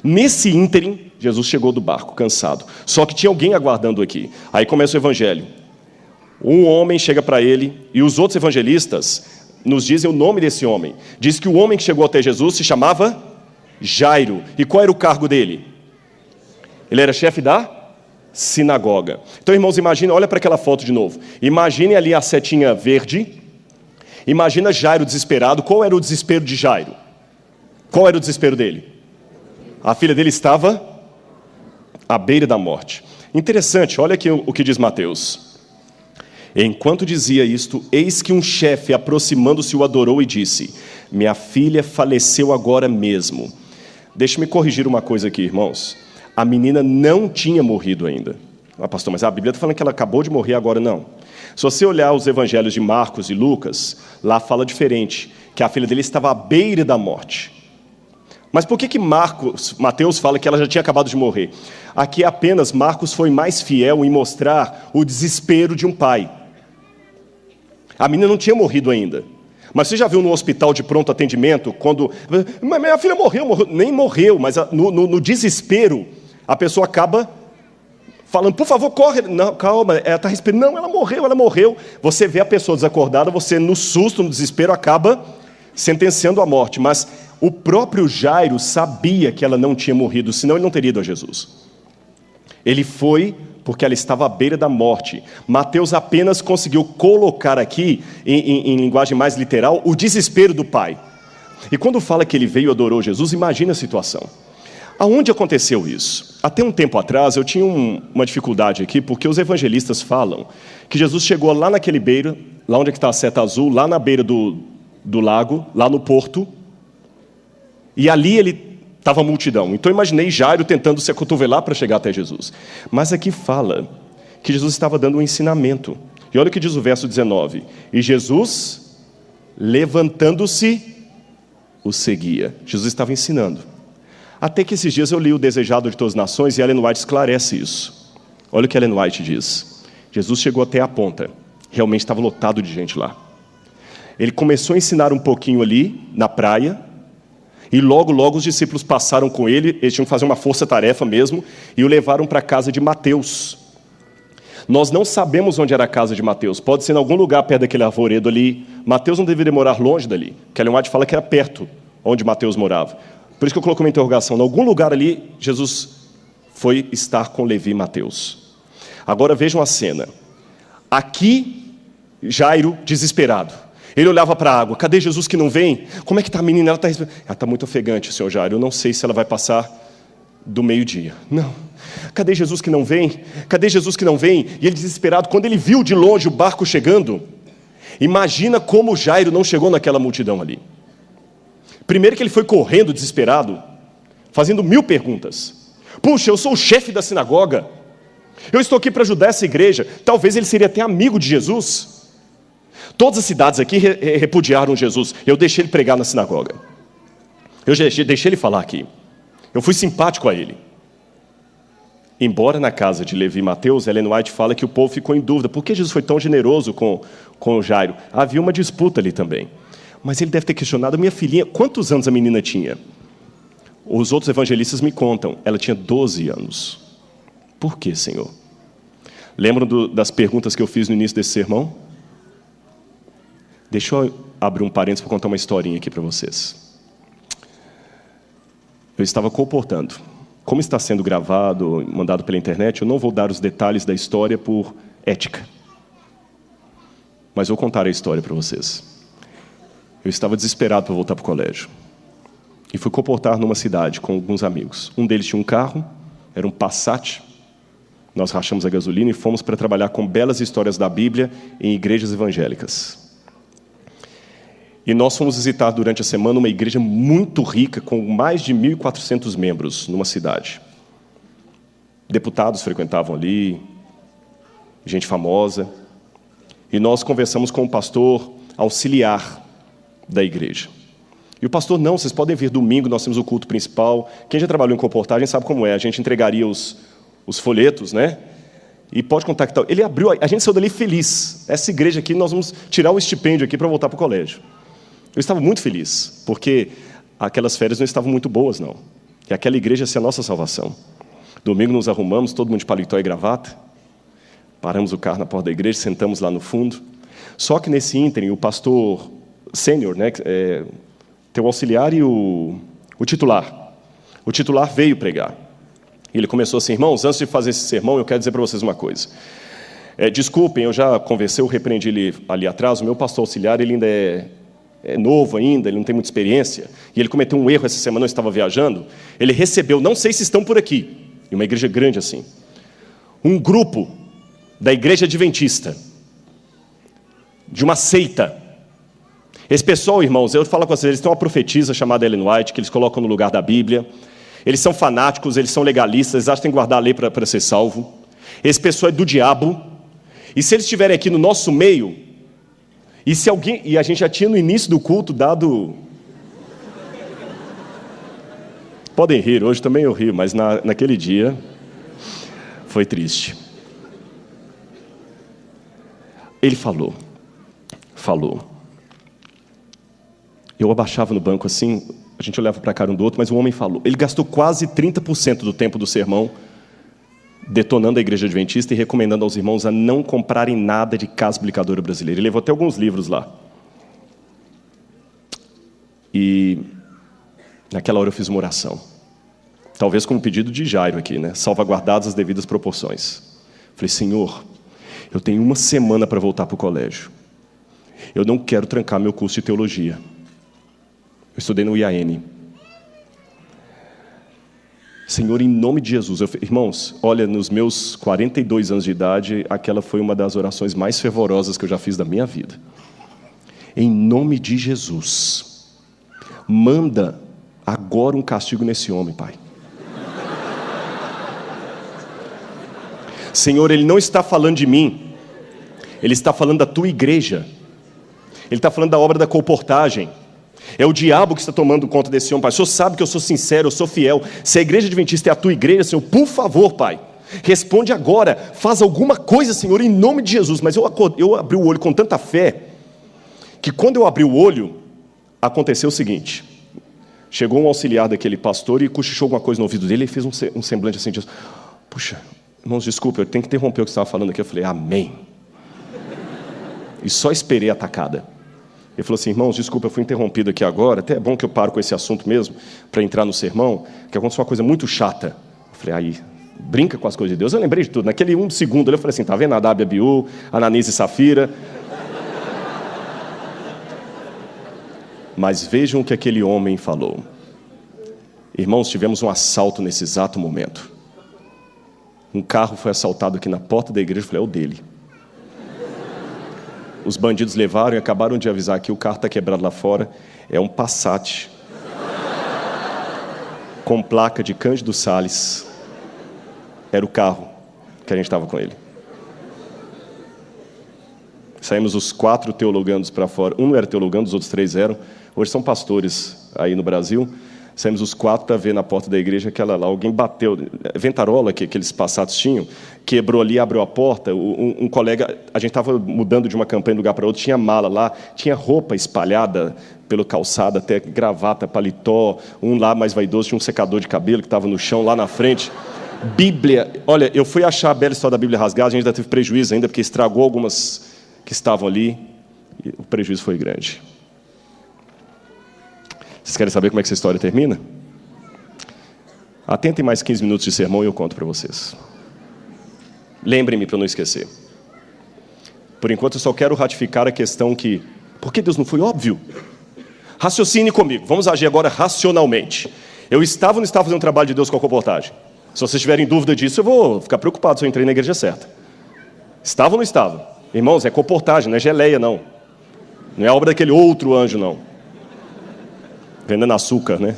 Nesse ínterim, Jesus chegou do barco, cansado. Só que tinha alguém aguardando aqui. Aí começa o evangelho. Um homem chega para ele, e os outros evangelistas nos dizem o nome desse homem. Diz que o homem que chegou até Jesus se chamava Jairo. E qual era o cargo dele? Ele era chefe da sinagoga. Então, irmãos, imagine, olha para aquela foto de novo. Imagine ali a setinha verde. Imagina Jairo desesperado. Qual era o desespero de Jairo? Qual era o desespero dele? A filha dele estava à beira da morte. Interessante, olha aqui o que diz Mateus. Enquanto dizia isto, eis que um chefe, aproximando-se, o adorou e disse, minha filha faleceu agora mesmo. Deixe-me corrigir uma coisa aqui, irmãos. A menina não tinha morrido ainda. Ah, pastor, mas a Bíblia está falando que ela acabou de morrer agora, não. Se você olhar os evangelhos de Marcos e Lucas, lá fala diferente, que a filha dele estava à beira da morte. Mas por que Mateus fala que ela já tinha acabado de morrer? Aqui apenas Marcos foi mais fiel em mostrar o desespero de um pai. A menina não tinha morrido ainda. Mas você já viu no hospital de pronto atendimento, quando... Mas minha filha morreu, nem morreu, mas no desespero, a pessoa acaba falando, por favor, corre. Não, calma, ela está respirando. Não, ela morreu. Você vê a pessoa desacordada, você no susto, no desespero, acaba sentenciando a morte. Mas o próprio Jairo sabia que ela não tinha morrido, senão ele não teria ido a Jesus. Ele foi porque ela estava à beira da morte. Mateus apenas conseguiu colocar aqui, em linguagem mais literal, o desespero do pai. E quando fala que ele veio e adorou Jesus, imagina a situação. Aonde aconteceu isso? Até um tempo atrás, eu tinha uma dificuldade aqui, porque os evangelistas falam que Jesus chegou lá naquele beira, lá onde está a seta azul, lá na beira do lago, lá no porto, e ali ele estava a multidão. Então eu imaginei Jairo tentando se acotovelar para chegar até Jesus. Mas aqui fala que Jesus estava dando um ensinamento. E olha o que diz o verso 19. E Jesus, levantando-se, o seguia. Jesus estava ensinando. Até que esses dias eu li o Desejado de Todas as Nações e Ellen White esclarece isso. Olha o que Ellen White diz. Jesus chegou até a ponta. Realmente estava lotado de gente lá. Ele começou a ensinar um pouquinho ali, na praia, e logo os discípulos passaram com ele, eles tinham que fazer uma força-tarefa mesmo, e o levaram para a casa de Mateus. Nós não sabemos onde era a casa de Mateus, pode ser em algum lugar perto daquele arvoredo ali. Mateus não deveria morar longe dali, que Ellen White fala que era perto onde Mateus morava. Por isso que eu coloquei uma interrogação, em algum lugar ali, Jesus foi estar com Levi e Mateus. Agora vejam a cena. Aqui, Jairo, desesperado. Ele olhava para a água. Cadê Jesus que não vem? Como é que está a menina? Ela está muito ofegante, senhor Jairo. Eu não sei se ela vai passar do meio-dia. Não. Cadê Jesus que não vem? Cadê Jesus que não vem? E ele desesperado, quando ele viu de longe o barco chegando, imagina como Jairo não chegou naquela multidão ali. Primeiro que ele foi correndo desesperado, fazendo 1000 perguntas. Puxa, eu sou o chefe da sinagoga. Eu estou aqui para ajudar essa igreja. Talvez ele seria até amigo de Jesus. Todas as cidades aqui repudiaram Jesus. Eu deixei ele pregar na sinagoga. Eu deixei ele falar aqui. Eu fui simpático a ele. Embora na casa de Levi e Mateus, Ellen White fala que o povo ficou em dúvida. Por que Jesus foi tão generoso com o Jairo? Havia uma disputa ali também. Mas ele deve ter questionado, minha filhinha, quantos anos a menina tinha? Os outros evangelistas me contam, ela tinha 12 anos. Por que, Senhor? Lembram das perguntas que eu fiz no início desse sermão? Deixa eu abrir um parênteses para contar uma historinha aqui para vocês. Eu estava comportando. Como está sendo gravado, mandado pela internet, eu não vou dar os detalhes da história por ética. Mas vou contar a história para vocês. Eu estava desesperado para voltar para o colégio. E fui comportar numa cidade com alguns amigos. Um deles tinha um carro, era um Passat. Nós rachamos a gasolina e fomos para trabalhar com belas histórias da Bíblia em igrejas evangélicas. E nós fomos visitar durante a semana uma igreja muito rica, com mais de 1.400 membros numa cidade. Deputados frequentavam ali, gente famosa. E nós conversamos com o pastor auxiliar da igreja. E o pastor, não, vocês podem vir domingo, nós temos o culto principal. Quem já trabalhou em comportagem sabe como é. A gente entregaria os folhetos, né? E pode contactar. Ele abriu, a gente saiu dali feliz. Essa igreja aqui, nós vamos tirar o estipêndio aqui para voltar para o colégio. Eu estava muito feliz, porque aquelas férias não estavam muito boas, não. E aquela igreja ia ser a nossa salvação. Domingo nos arrumamos, todo mundo de paletó e gravata. Paramos o carro na porta da igreja, sentamos lá no fundo. Só que nesse ínterim, o pastor sênior, né, tem o auxiliar e o titular. O titular veio pregar. E ele começou assim, irmãos, antes de fazer esse sermão, eu quero dizer para vocês uma coisa. Desculpem, eu já conversei, eu repreendi ele ali atrás, o meu pastor auxiliar, ele ainda é novo ainda, ele não tem muita experiência, e ele cometeu um erro essa semana, eu estava viajando, ele recebeu, não sei se estão por aqui, em uma igreja grande assim, um grupo da igreja adventista, de uma seita. Esse pessoal, irmãos, eu falo com vocês, eles têm uma profetisa chamada Ellen White, que eles colocam no lugar da Bíblia, eles são fanáticos, eles são legalistas, eles acham que tem que guardar a lei para ser salvo. Esse pessoal é do diabo, e se eles estiverem aqui no nosso meio, e a gente já tinha no início do culto dado... Podem rir, hoje também eu rio, mas naquele dia foi triste. Ele falou. Eu abaixava no banco assim, a gente olhava para a cara um do outro, mas o homem falou. Ele gastou quase 30% do tempo do sermão detonando a igreja adventista e recomendando aos irmãos a não comprarem nada de Casa Publicadora Brasileira. Ele levou até alguns livros lá. E naquela hora eu fiz uma oração. Talvez como pedido de Jairo aqui, né? Salvaguardadas as devidas proporções. Falei, Senhor, eu tenho uma semana para voltar para o colégio. Eu não quero trancar meu curso de teologia. Eu estudei no IAN. Senhor, em nome de Jesus, irmãos, olha, nos meus 42 anos de idade, aquela foi uma das orações mais fervorosas que eu já fiz da minha vida. Em nome de Jesus, manda agora um castigo nesse homem, Pai. Senhor, Ele não está falando de mim, Ele está falando da Tua igreja, Ele está falando da obra da comportagem. É o diabo que está tomando conta desse homem, Pai. O Senhor sabe que eu sou sincero, eu sou fiel. Se a igreja adventista é a tua igreja, Senhor, por favor, Pai, responde agora. Faz alguma coisa, Senhor, em nome de Jesus. Mas eu abri o olho com tanta fé, que quando eu abri o olho, aconteceu o seguinte. Chegou um auxiliar daquele pastor e cochichou alguma coisa no ouvido dele e fez um semblante assim, de, puxa, irmãos, desculpa, eu tenho que interromper o que você estava falando aqui. Eu falei, amém. E só esperei a tacada. Ele falou assim, irmãos, desculpa, eu fui interrompido aqui agora, até é bom que eu paro com esse assunto mesmo, para entrar no sermão, que aconteceu uma coisa muito chata. Eu falei, aí, brinca com as coisas de Deus. Eu lembrei de tudo. Naquele 1 segundo eu falei assim, tá vendo? Nadab e Abiú, Ananias e Safira. Mas vejam o que aquele homem falou. Irmãos, tivemos um assalto nesse exato momento. Um carro foi assaltado aqui na porta da igreja. Eu falei, é o dele. Os bandidos levaram e acabaram de avisar que o carro está quebrado lá fora. É um Passat com placa de Cândido Salles. Era o carro que a gente estava com ele. Saímos os 4 teologandos para fora. Um não era teologando, os outros 3 eram. Hoje são pastores aí no Brasil. Saímos os 4 para ver na porta da igreja aquela lá. Alguém bateu, ventarola que aqueles Passatos tinham, quebrou ali, abriu a porta. Um colega, a gente estava mudando de uma campanha de um lugar para outro, tinha mala lá, tinha roupa espalhada pelo calçado, até gravata, paletó. Um lá mais vaidoso tinha um secador de cabelo que estava no chão lá na frente. Bíblia, olha, eu fui achar a bela história da Bíblia rasgada, a gente ainda teve prejuízo ainda, porque estragou algumas que estavam ali, e o prejuízo foi grande. Vocês querem saber como é que essa história termina? Atentem mais 15 minutos de sermão e eu conto para vocês. Lembrem-me para eu não esquecer. Por enquanto eu só quero ratificar a questão que, por que Deus não foi óbvio? Raciocine comigo, vamos agir agora racionalmente. Eu estava ou não estava fazendo o trabalho de Deus com a comportagem? Se vocês tiverem dúvida disso, eu vou ficar preocupado se eu entrei na igreja certa. Estava ou não estava? Irmãos, é comportagem, não é geleia, não. Não é obra daquele outro anjo, não. Vendendo açúcar, né?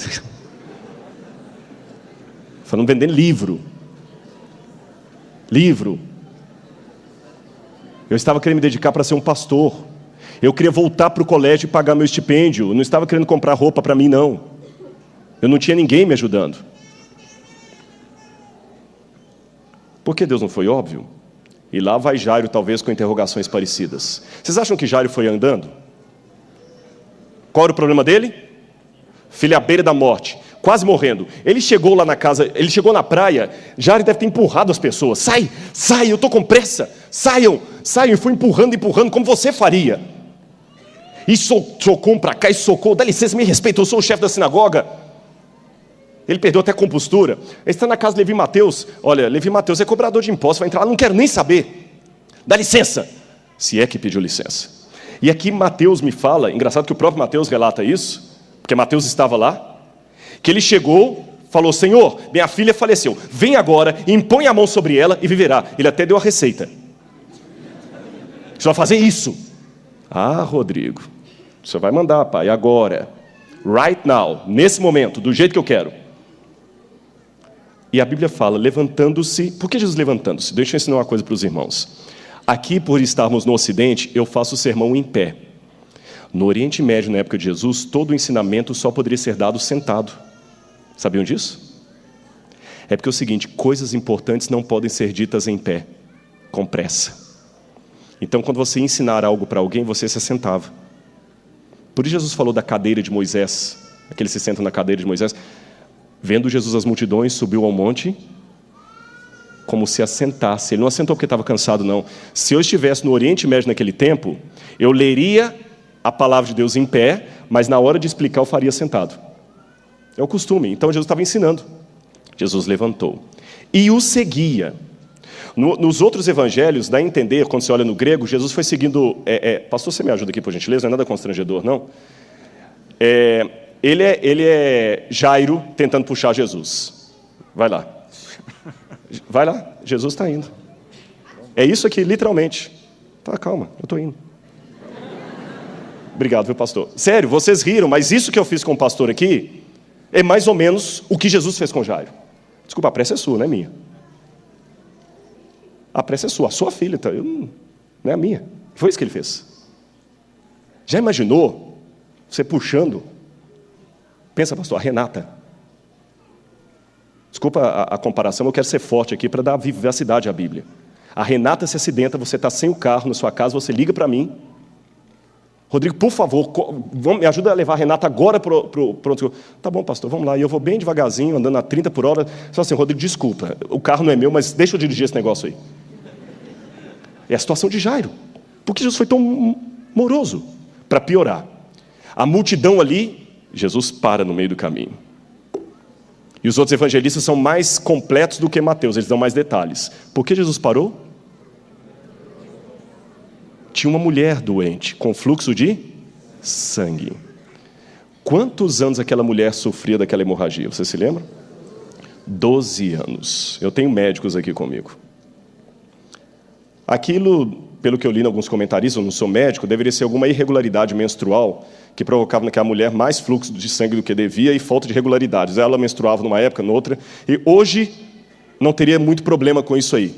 Falando vendendo livro. Livro. Eu estava querendo me dedicar para ser um pastor. Eu queria voltar para o colégio e pagar meu estipêndio. Eu não estava querendo comprar roupa para mim, não. Eu não tinha ninguém me ajudando. Por que Deus não foi óbvio? E lá vai Jairo, talvez com interrogações parecidas. Vocês acham que Jairo foi andando? Qual era o problema dele? Filho à beira da morte, quase morrendo. Ele chegou lá na casa, ele chegou na praia, Jairo deve ter empurrado as pessoas. Sai, sai, eu estou com pressa. Saiam, saiam. E foi empurrando, como você faria. E socou um para cá, e socou. Dá licença, me respeita, eu sou o chefe da sinagoga. Ele perdeu até a compostura. Ele está na casa de Levi Mateus. Olha, Levi Mateus é cobrador de impostos, vai entrar lá, não quero nem saber. Dá licença. Se é que pediu licença. E aqui Mateus me fala, engraçado que o próprio Mateus relata isso, porque Mateus estava lá, que ele chegou, falou, Senhor, minha filha faleceu, vem agora, impõe a mão sobre ela e viverá. Ele até deu a receita. Você vai fazer isso. Ah, Rodrigo, você vai mandar, pai, agora, right now, nesse momento, do jeito que eu quero. E a Bíblia fala, levantando-se. Por que Jesus levantando-se? Deixa eu ensinar uma coisa para os irmãos. Aqui, por estarmos no Ocidente, eu faço o sermão em pé. No Oriente Médio, na época de Jesus, todo o ensinamento só poderia ser dado sentado. Sabiam disso? É porque é o seguinte, coisas importantes não podem ser ditas em pé, com pressa. Então, quando você ensinar algo para alguém, você se assentava. Por isso Jesus falou da cadeira de Moisés, aqueles que se sentam na cadeira de Moisés. Vendo Jesus as multidões, subiu ao monte, como se assentasse. Ele não assentou porque estava cansado, não. Se eu estivesse no Oriente Médio naquele tempo, eu leria a palavra de Deus em pé, mas na hora de explicar eu faria sentado. É o costume. Então Jesus estava ensinando. Jesus levantou e o seguia. Nos outros evangelhos, dá a entender, quando você olha no grego, Jesus foi seguindo... pastor, você me ajuda aqui, por gentileza? Não é nada constrangedor, não? Ele é Jairo tentando puxar Jesus. Vai lá. Vai lá, Jesus está indo. É isso aqui, literalmente. Tá, calma, eu estou indo. Obrigado, viu, pastor? Sério, vocês riram, mas isso que eu fiz com o pastor aqui é mais ou menos o que Jesus fez com Jairo. Desculpa, a pressa é sua, não é minha. A pressa é sua, a sua filha, tá? Não é a minha. Foi isso que ele fez. Já imaginou você puxando? Pensa, pastor, a Renata. Desculpa a comparação, eu quero ser forte aqui para dar vivacidade à Bíblia. A Renata se acidenta, você está sem o carro na sua casa, você liga para mim. Rodrigo, por favor, me ajuda a levar a Renata agora para o... Tá bom, pastor, vamos lá. E eu vou bem devagarzinho, andando a 30 por hora. Só assim, Rodrigo, desculpa, o carro não é meu, mas deixa eu dirigir esse negócio aí. É a situação de Jairo. Por que Jesus foi tão moroso? Para piorar. A multidão ali, Jesus para no meio do caminho. E os outros evangelistas são mais completos do que Mateus, eles dão mais detalhes. Por que Jesus parou? Tinha uma mulher doente, com fluxo de sangue. Quantos anos aquela mulher sofria daquela hemorragia? Você se lembra? 12 anos. Eu tenho médicos aqui comigo. Aquilo, pelo que eu li em alguns comentaristas, eu não sou médico, deveria ser alguma irregularidade menstrual que provocava naquela mulher mais fluxo de sangue do que devia e falta de regularidades. Ela menstruava numa época, noutra, e hoje não teria muito problema com isso aí.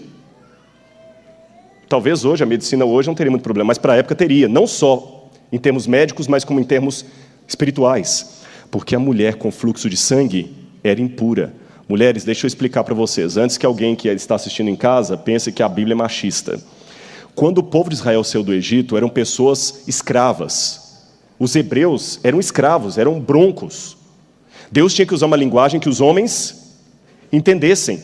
Talvez hoje, a medicina hoje não teria muito problema, mas para a época teria, não só em termos médicos, mas como em termos espirituais. Porque a mulher com fluxo de sangue era impura. Mulheres, deixa eu explicar para vocês, antes que alguém que está assistindo em casa pense que a Bíblia é machista. Quando o povo de Israel saiu do Egito, eram pessoas escravas. Os hebreus eram escravos, eram broncos. Deus tinha que usar uma linguagem que os homens entendessem.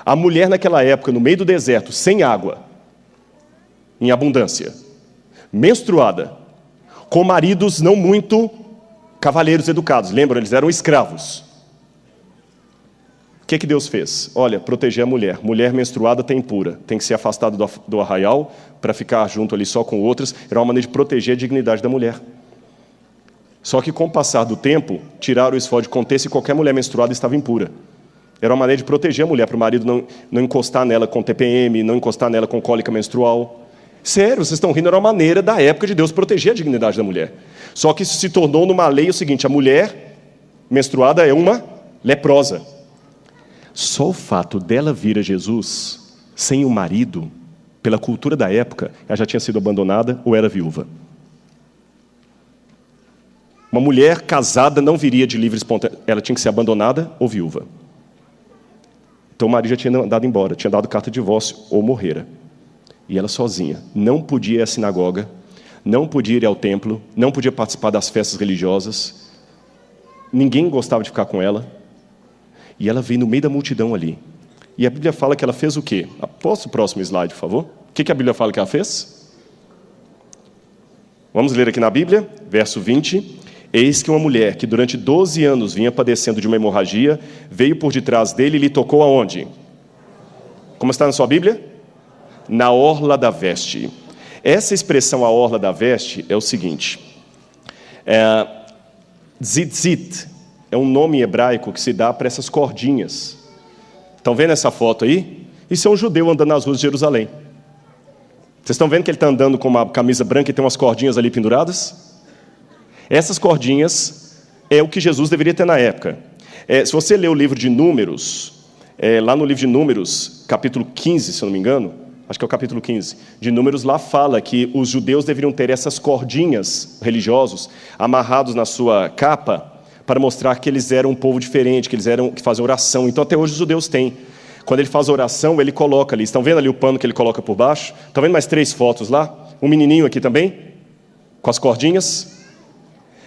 A mulher naquela época, no meio do deserto, sem água, em abundância, menstruada, com maridos não muito cavalheiros educados. Lembram? Eles eram escravos. O que Deus fez? Olha, proteger a mulher. Mulher menstruada tem impura. Tem que ser afastada do arraial para ficar junto ali só com outras. Era uma maneira de proteger a dignidade da mulher. Só que com o passar do tempo, tiraram isso fora de contexto e qualquer mulher menstruada estava impura. Era uma maneira de proteger a mulher, para o marido não encostar nela com TPM, não encostar nela com cólica menstrual. Sério, vocês estão rindo, era uma maneira da época de Deus proteger a dignidade da mulher. Só que isso se tornou numa lei o seguinte, a mulher menstruada é uma leprosa. Só o fato dela vir a Jesus sem o marido, pela cultura da época, ela já tinha sido abandonada ou era viúva. Uma mulher casada não viria de livre espontânea, ela tinha que ser abandonada ou viúva. Então o marido já tinha andado embora, tinha dado carta de divórcio ou morrera. E ela sozinha, não podia ir à sinagoga, não podia ir ao templo, não podia participar das festas religiosas, ninguém gostava de ficar com ela. E ela veio no meio da multidão ali. E a Bíblia fala que ela fez o quê? Posso o próximo slide, por favor? O que a Bíblia fala que ela fez? Vamos ler aqui na Bíblia, verso 20. Eis que uma mulher que durante 12 anos vinha padecendo de uma hemorragia, veio por detrás dele e lhe tocou aonde? Como está na sua Bíblia? Na orla da veste. Essa expressão, a orla da veste, é o seguinte. Tzitzit é um nome hebraico que se dá para essas cordinhas. Estão vendo essa foto aí? Isso é um judeu andando nas ruas de Jerusalém. Vocês estão vendo que ele está andando com uma camisa branca e tem umas cordinhas ali penduradas? Essas cordinhas é o que Jesus deveria ter na época. Se você ler o livro de Números, lá no livro de Números, capítulo 15, se eu não me engano, acho que é o capítulo 15, de Números, lá fala que os judeus deveriam ter essas cordinhas religiosos amarrados na sua capa para mostrar que eles eram um povo diferente, que faziam oração. Então até hoje os judeus têm. Quando ele faz oração, ele coloca ali. Estão vendo ali o pano que ele coloca por baixo? Estão vendo mais 3 fotos lá? Um menininho aqui também, com as cordinhas.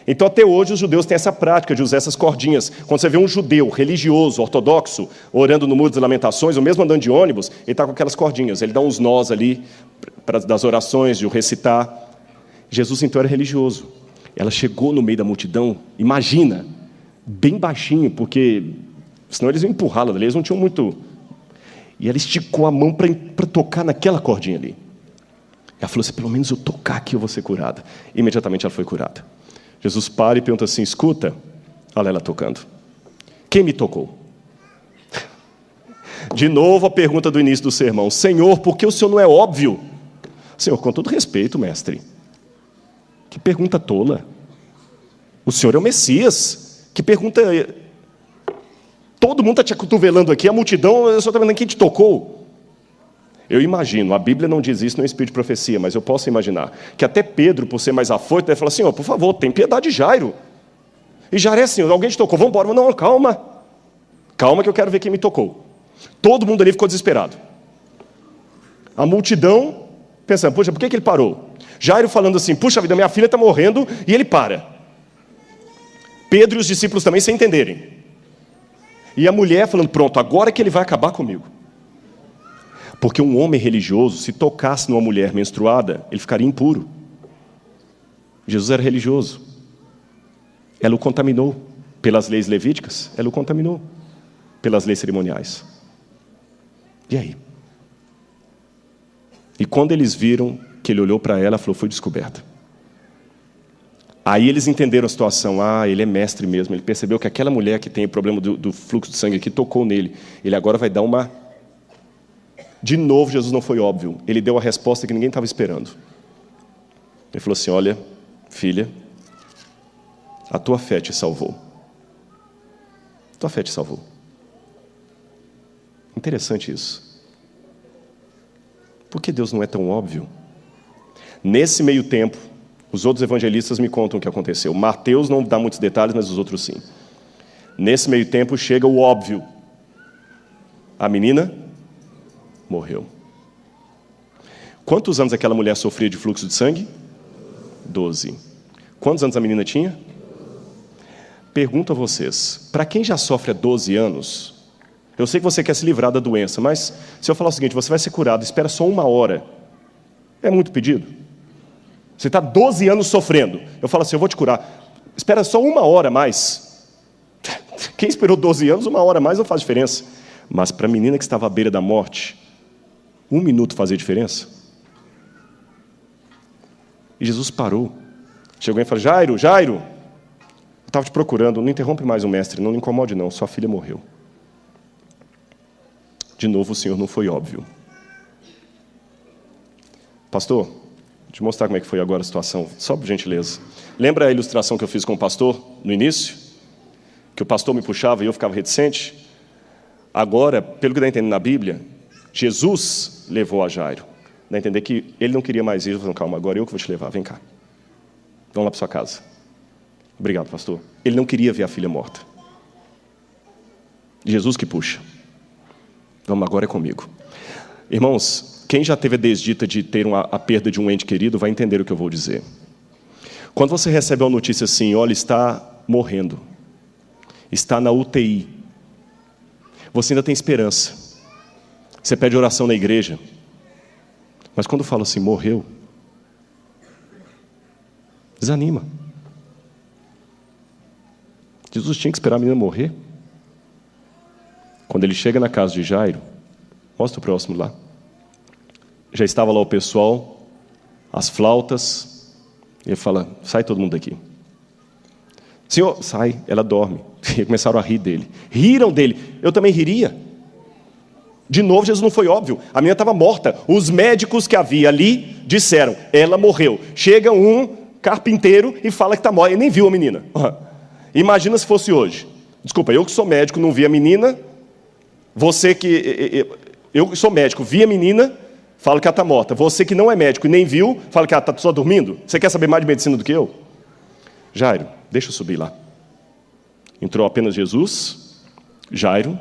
Então até hoje os judeus têm essa prática de usar essas cordinhas. Quando você vê um judeu religioso, ortodoxo, orando no Muro das Lamentações, ou mesmo andando de ônibus, ele está com aquelas cordinhas. Ele dá uns nós ali, das orações, de o recitar. Jesus então era religioso. Ela chegou no meio da multidão, imagina, bem baixinho, porque senão eles iam empurrá-la dali, eles não tinham muito. E ela esticou a mão para tocar naquela cordinha ali. Ela falou assim, pelo menos eu tocar aqui eu vou ser curada. Imediatamente ela foi curada. Jesus para e pergunta assim, escuta, olha ela tocando. Quem me tocou? De novo a pergunta do início do sermão. Senhor, por que o Senhor não é óbvio? Senhor, com todo respeito, mestre. Que pergunta tola. O Senhor é o Messias. Que pergunta... Todo mundo está te acotovelando aqui, a multidão, eu só estou vendo quem te tocou. Eu imagino, a Bíblia não diz isso no espírito de profecia, mas eu posso imaginar, que até Pedro, por ser mais afoito, deve falar assim, por favor, tem piedade de Jairo. E Jairo é assim, alguém te tocou, vamos embora. Não, calma. Calma que eu quero ver quem me tocou. Todo mundo ali ficou desesperado. A multidão, pensando, puxa, por que ele parou? Jairo falando assim, puxa vida, minha filha está morrendo, e ele para. Pedro e os discípulos também sem entenderem. E a mulher falando, pronto, agora que ele vai acabar comigo. Porque um homem religioso, se tocasse numa mulher menstruada, ele ficaria impuro. Jesus era religioso. Ela o contaminou. Pelas leis levíticas, ela o contaminou. Pelas leis cerimoniais. E aí? E quando eles viram que ele olhou para ela, ela falou, foi descoberta. Aí eles entenderam a situação. Ele é mestre mesmo. Ele percebeu que aquela mulher que tem o problema do fluxo de sangue aqui tocou nele. Ele agora vai dar uma... De novo, Jesus não foi óbvio. Ele deu a resposta que ninguém estava esperando. Ele falou assim, olha, filha, a tua fé te salvou. A tua fé te salvou. Interessante isso. Por que Deus não é tão óbvio? Nesse meio tempo, os outros evangelistas me contam o que aconteceu. Mateus não dá muitos detalhes, mas os outros sim. Nesse meio tempo chega o óbvio. A menina morreu. Quantos anos aquela mulher sofria de fluxo de sangue? 12. Quantos anos a menina tinha? Pergunto a vocês, para quem já sofre há 12 anos, eu sei que você quer se livrar da doença, mas se eu falar o seguinte, você vai ser curado, espera só 1 hora. É muito pedido? Você está 12 anos sofrendo. Eu falo assim, eu vou te curar. Espera só 1 hora a mais. Quem esperou 12 anos, 1 hora a mais não faz diferença. Mas para a menina que estava à beira da morte, 1 minuto fazia diferença. E Jesus parou. Chegou e falou, Jairo, eu estava te procurando, não interrompe mais o mestre, não me incomode não, sua filha morreu. De novo o Senhor não foi óbvio. Pastor, vou te mostrar como é que foi agora a situação, só por gentileza. Lembra a ilustração que eu fiz com o pastor no início? Que o pastor me puxava e eu ficava reticente? Agora, pelo que dá a entender na Bíblia, Jesus levou a Jairo. Dá a entender que ele não queria mais ir. Ele falou, calma, agora eu que vou te levar, vem cá. Vamos lá para sua casa. Obrigado, pastor. Ele não queria ver a filha morta. Jesus que puxa. Vamos, agora é comigo. Irmãos, quem já teve a desdita de ter a perda de um ente querido vai entender o que eu vou dizer. Quando você recebe uma notícia assim, olha, está morrendo, está na UTI, você ainda tem esperança. Você pede oração na igreja. Mas quando fala assim, morreu, desanima. Jesus tinha que esperar a menina morrer. Quando ele chega na casa de Jairo, mostra o próximo lá. Já estava lá o pessoal, as flautas. Ele fala, sai todo mundo daqui. Senhor, sai, ela dorme. E começaram a rir dele. Riram dele, eu também riria. De novo, Jesus não foi óbvio. A menina estava morta. Os médicos que havia ali disseram, ela morreu. Chega um carpinteiro e fala que está morta. Ele nem viu a menina. Imagina se fosse hoje. Desculpa, eu que sou médico, não vi a menina. Você que... Eu que sou médico, vi a menina, falo que ela está morta. Você que não é médico e nem viu, fala que ela está só dormindo. Você quer saber mais de medicina do que eu? Jairo, deixa eu subir lá. Entrou apenas Jesus, Jairo,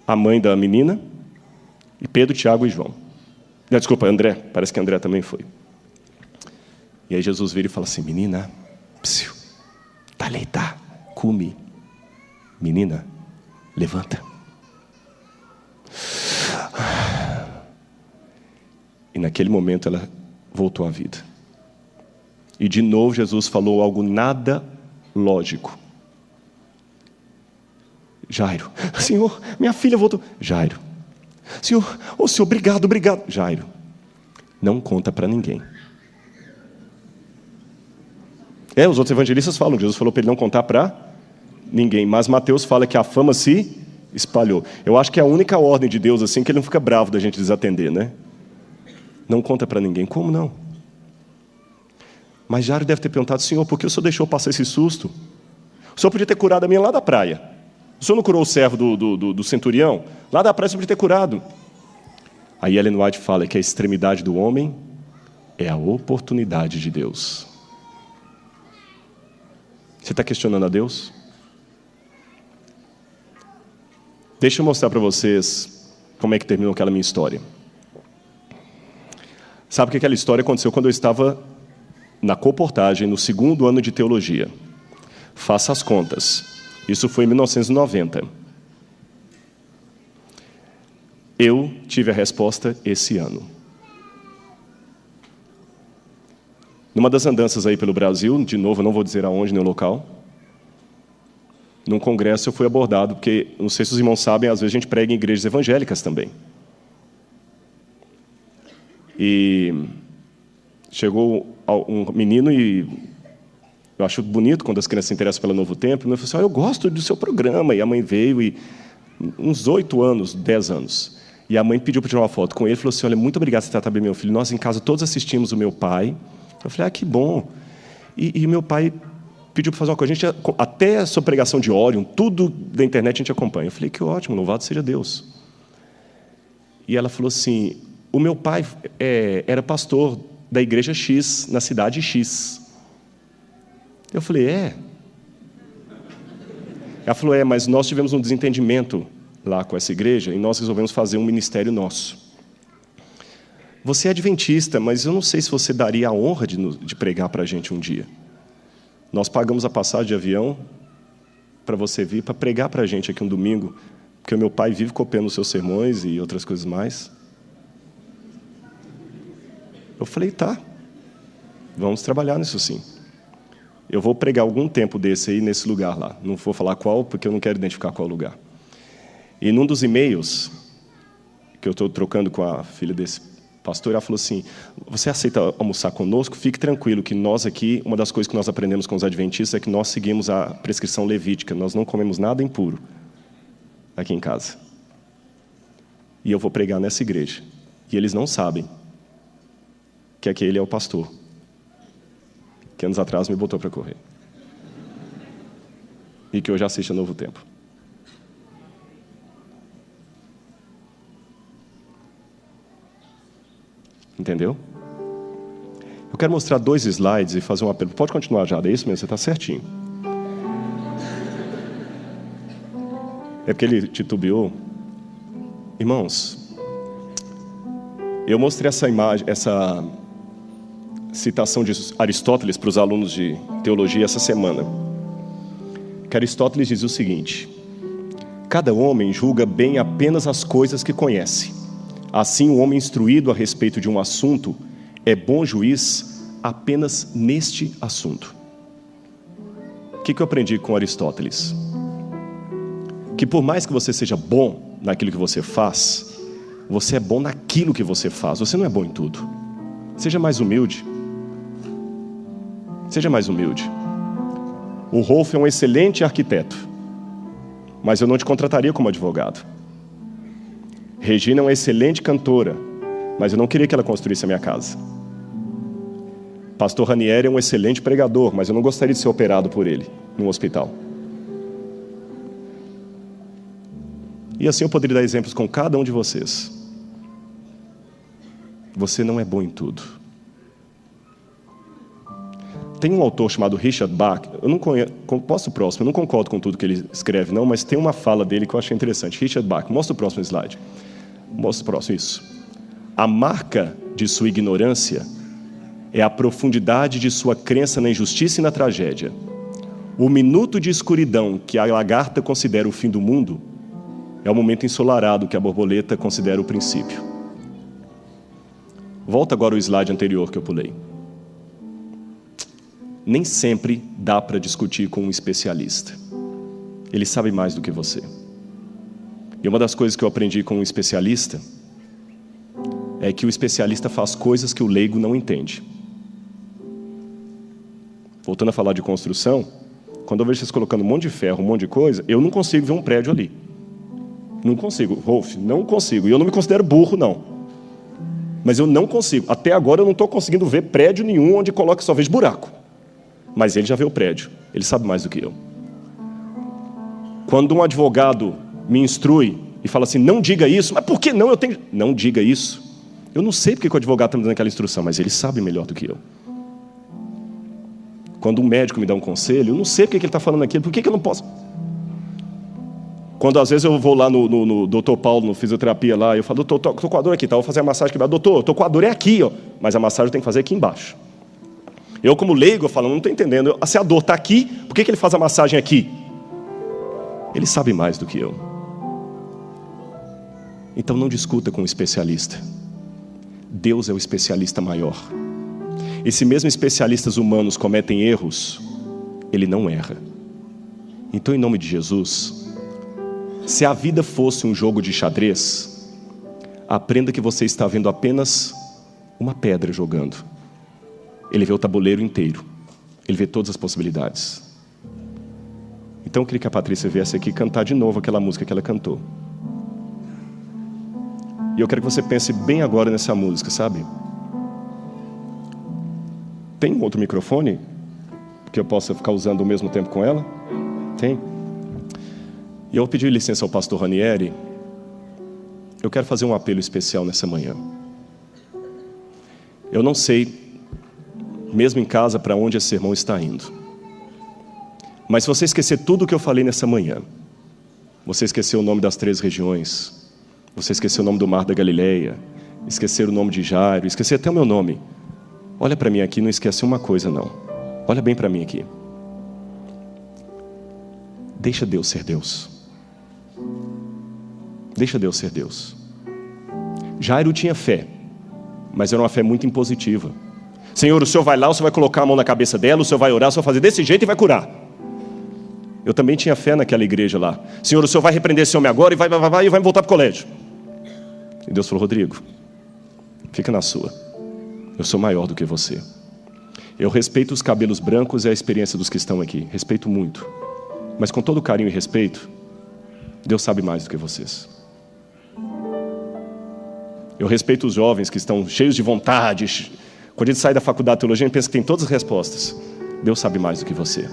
a mãe da menina, e Pedro, Tiago e João. Desculpa, André, parece que André também foi. E aí Jesus vira e fala assim, menina, psiu, taleita, cumi. Menina, levanta. E naquele momento ela voltou à vida. E de novo Jesus falou algo nada lógico. Jairo, Senhor, minha filha voltou. Jairo, Senhor, Senhor, obrigado. Jairo, não conta para ninguém. Os outros evangelistas falam, Jesus falou para ele não contar para ninguém. Mas Mateus fala que a fama se espalhou. Eu acho que é a única ordem de Deus assim que ele não fica bravo da gente desatender, né? Não conta para ninguém. Como não? Mas Jairo deve ter perguntado, Senhor, por que o Senhor deixou passar esse susto? O Senhor podia ter curado a minha lá da praia. O Senhor não curou o servo do centurião? Lá da praia o Senhor podia ter curado. Aí Ellen White fala que a extremidade do homem é a oportunidade de Deus. Você está questionando a Deus? Deixa eu mostrar para vocês como é que terminou aquela minha história. Sabe que aquela história aconteceu quando eu estava na coportagem, no 2º ano de teologia. Faça as contas. Isso foi em 1990. Eu tive a resposta esse ano. Numa das andanças aí pelo Brasil, de novo, eu não vou dizer aonde nem o local, num congresso eu fui abordado, porque, não sei se os irmãos sabem, às vezes a gente prega em igrejas evangélicas também. E chegou um menino e eu acho bonito quando as crianças se interessam pelo Novo Tempo. Ele falou assim, eu gosto do seu programa. E a mãe veio, e uns 8 anos, 10 anos. E a mãe pediu para tirar uma foto com ele. Falou assim, olha, muito obrigado por tratar bem meu filho. Nós em casa todos assistimos o meu pai. Eu falei, que bom. E meu pai pediu para fazer uma coisa. A gente, até a sua pregação de Orion, tudo da internet a gente acompanha. Eu falei, que ótimo, louvado seja Deus. E ela falou assim, o meu pai era pastor da igreja X, na cidade X. Eu falei, Ela falou, mas nós tivemos um desentendimento lá com essa igreja e nós resolvemos fazer um ministério nosso. Você é adventista, mas eu não sei se você daria a honra de pregar para a gente um dia. Nós pagamos a passagem de avião para você vir, para pregar para a gente aqui um domingo, porque o meu pai vive copiando os seus sermões e outras coisas mais. Eu falei, tá, vamos trabalhar nisso sim. Eu vou pregar algum tempo desse aí, nesse lugar lá. Não vou falar qual, porque eu não quero identificar qual lugar. E num dos e-mails que eu estou trocando com a filha desse pastor, ela falou assim, você aceita almoçar conosco? Fique tranquilo que nós aqui, uma das coisas que nós aprendemos com os adventistas é que nós seguimos a prescrição levítica. Nós não comemos nada impuro aqui em casa. E eu vou pregar nessa igreja. E eles não sabem que aquele é o pastor que anos atrás me botou para correr. E que hoje assiste a Novo Tempo. Entendeu? Eu quero mostrar 2 slides e fazer um apelo. Pode continuar, Jada, é isso mesmo, você está certinho. É porque ele titubeou. Irmãos, eu mostrei essa imagem, essa citação de Aristóteles para os alunos de teologia essa semana. Que Aristóteles dizia o seguinte, cada homem julga bem apenas as coisas que conhece. Assim, o homem instruído a respeito de um assunto é bom juiz apenas neste assunto. O que eu aprendi com Aristóteles? Que por mais que você seja bom naquilo que você faz, você é bom naquilo que você faz. Você não é bom em tudo. Seja mais humilde. Seja mais humilde. O Rolf é um excelente arquiteto, mas eu não te contrataria como advogado. Regina é uma excelente cantora, mas eu não queria que ela construísse a minha casa. Pastor Ranieri é um excelente pregador, mas eu não gostaria de ser operado por ele num hospital. E assim eu poderia dar exemplos com cada um de vocês. Você não é bom em tudo. Tem um autor chamado Richard Bach, eu não conheço, posso o próximo, eu não concordo com tudo que ele escreve não, mas tem uma fala dele que eu achei interessante. Richard Bach, mostra o próximo slide. Mostra o próximo, isso. A marca de sua ignorância é a profundidade de sua crença na injustiça e na tragédia. O minuto de escuridão que a lagarta considera o fim do mundo é o momento ensolarado que a borboleta considera o princípio. Volta agora ao slide anterior que eu pulei. Nem sempre dá para discutir com um especialista. Ele sabe mais do que você. E uma das coisas que eu aprendi com um especialista é que o especialista faz coisas que o leigo não entende. Voltando a falar de construção, quando eu vejo vocês colocando um monte de ferro, um monte de coisa, eu não consigo ver um prédio ali. Não consigo, Rolf, não consigo. E eu não me considero burro, não. Mas eu não consigo. Até agora eu não estou conseguindo ver prédio nenhum onde coloca só vejo buraco. Mas ele já vê o prédio. Ele sabe mais do que eu. Quando um advogado me instrui e fala assim, não diga isso, mas por que não? Eu tenho... Não diga isso. Eu não sei porque o advogado está me dando aquela instrução, mas ele sabe melhor do que eu. Quando um médico me dá um conselho, eu não sei porque ele está falando aquilo, por que eu não posso? Quando às vezes eu vou lá no Dr. Paulo, no fisioterapia lá, eu falo, doutor, estou com a dor aqui, tá? Vou fazer a massagem aqui. Doutor, estou com a dor é aqui, ó. Mas a massagem eu tenho que fazer aqui embaixo. Eu, como leigo, eu falo, não estou entendendo. Se a dor está aqui, por que ele faz a massagem aqui? Ele sabe mais do que eu. Então não discuta com um especialista. Deus é o especialista maior. E se mesmo especialistas humanos cometem erros, Ele não erra. Então, em nome de Jesus, se a vida fosse um jogo de xadrez, aprenda que você está vendo apenas uma pedra jogando. Ele vê o tabuleiro inteiro. Ele vê todas as possibilidades. Então eu queria que a Patrícia viesse aqui cantar de novo aquela música que ela cantou. E eu quero que você pense bem agora nessa música, sabe? Tem um outro microfone que eu possa ficar usando ao mesmo tempo com ela? Tem? E eu pedi licença ao pastor Ranieri. Eu quero fazer um apelo especial nessa manhã. Eu não sei, mesmo em casa, para onde esse sermão está indo. Mas se você esquecer tudo o que eu falei nessa manhã, você esqueceu o nome das 3 regiões, você esqueceu o nome do Mar da Galileia, esquecer o nome de Jairo, esquecer até o meu nome. Olha para mim aqui, não esquece uma coisa não. Olha bem para mim aqui. Deixa Deus ser Deus. Deixa Deus ser Deus. Jairo tinha fé, mas era uma fé muito impositiva. Senhor, o Senhor vai lá, o Senhor vai colocar a mão na cabeça dela, o Senhor vai orar, o Senhor vai fazer desse jeito e vai curar. Eu também tinha fé naquela igreja lá. Senhor, o Senhor vai repreender esse homem agora e vai voltar para o colégio. E Deus falou, Rodrigo, fica na sua. Eu sou maior do que você. Eu respeito os cabelos brancos e a experiência dos que estão aqui. Respeito muito. Mas com todo carinho e respeito, Deus sabe mais do que vocês. Eu respeito os jovens que estão cheios de vontade. Quando a gente sai da faculdade de teologia, a gente pensa que tem todas as respostas. Deus sabe mais do que você.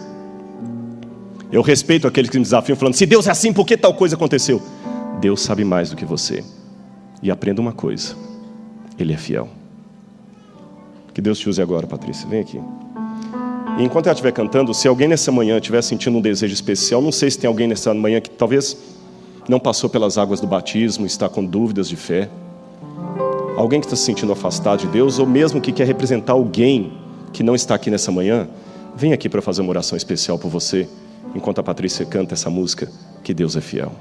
Eu respeito aqueles que me desafiam falando, se Deus é assim, por que tal coisa aconteceu? Deus sabe mais do que você. E aprenda uma coisa, Ele é fiel. Que Deus te use agora, Patrícia, vem aqui. E enquanto ela estiver cantando, se alguém nessa manhã estiver sentindo um desejo especial, não sei se tem alguém nessa manhã que talvez não passou pelas águas do batismo, está com dúvidas de fé, alguém que está se sentindo afastado de Deus, ou mesmo que quer representar alguém que não está aqui nessa manhã, vem aqui para fazer uma oração especial por você, enquanto a Patrícia canta essa música, que Deus é fiel.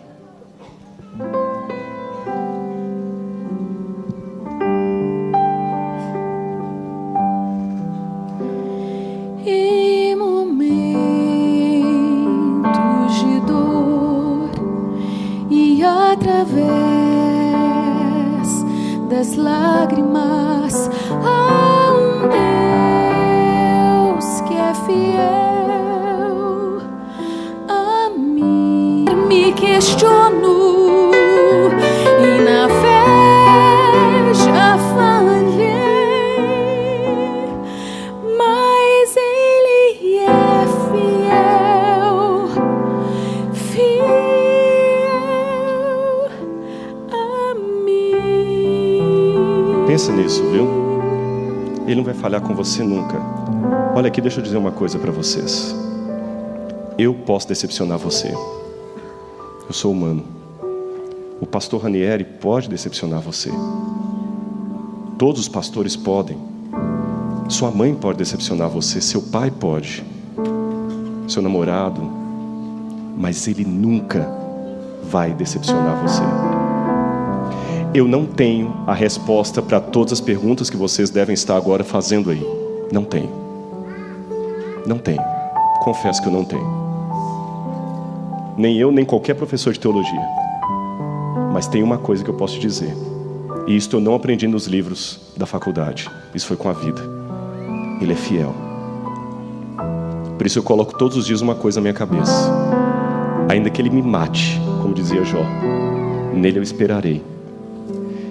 Em momentos de dor e através das lágrimas, há um Deus que é fiel a mim. Me questiono e na fé já falhei, mas Ele é fiel, fiel a mim. Pensa nisso, viu? Ele não vai falhar com você nunca. Olha aqui, deixa eu dizer uma coisa para vocês. Eu posso decepcionar você. Eu sou humano. O pastor Ranieri pode decepcionar você. Todos os pastores podem. Sua mãe pode decepcionar você. Seu pai pode. Seu namorado. Mas ele nunca vai decepcionar você. Eu não tenho a resposta para todas as perguntas que vocês devem estar agora fazendo aí. Não tenho. Não tenho. Confesso que eu não tenho. Nem eu, nem qualquer professor de teologia. Mas tem uma coisa que eu posso te dizer. E isto eu não aprendi nos livros da faculdade. Isso foi com a vida. Ele é fiel. Por isso eu coloco todos os dias uma coisa na minha cabeça. Ainda que Ele me mate, como dizia Jó, nele eu esperarei.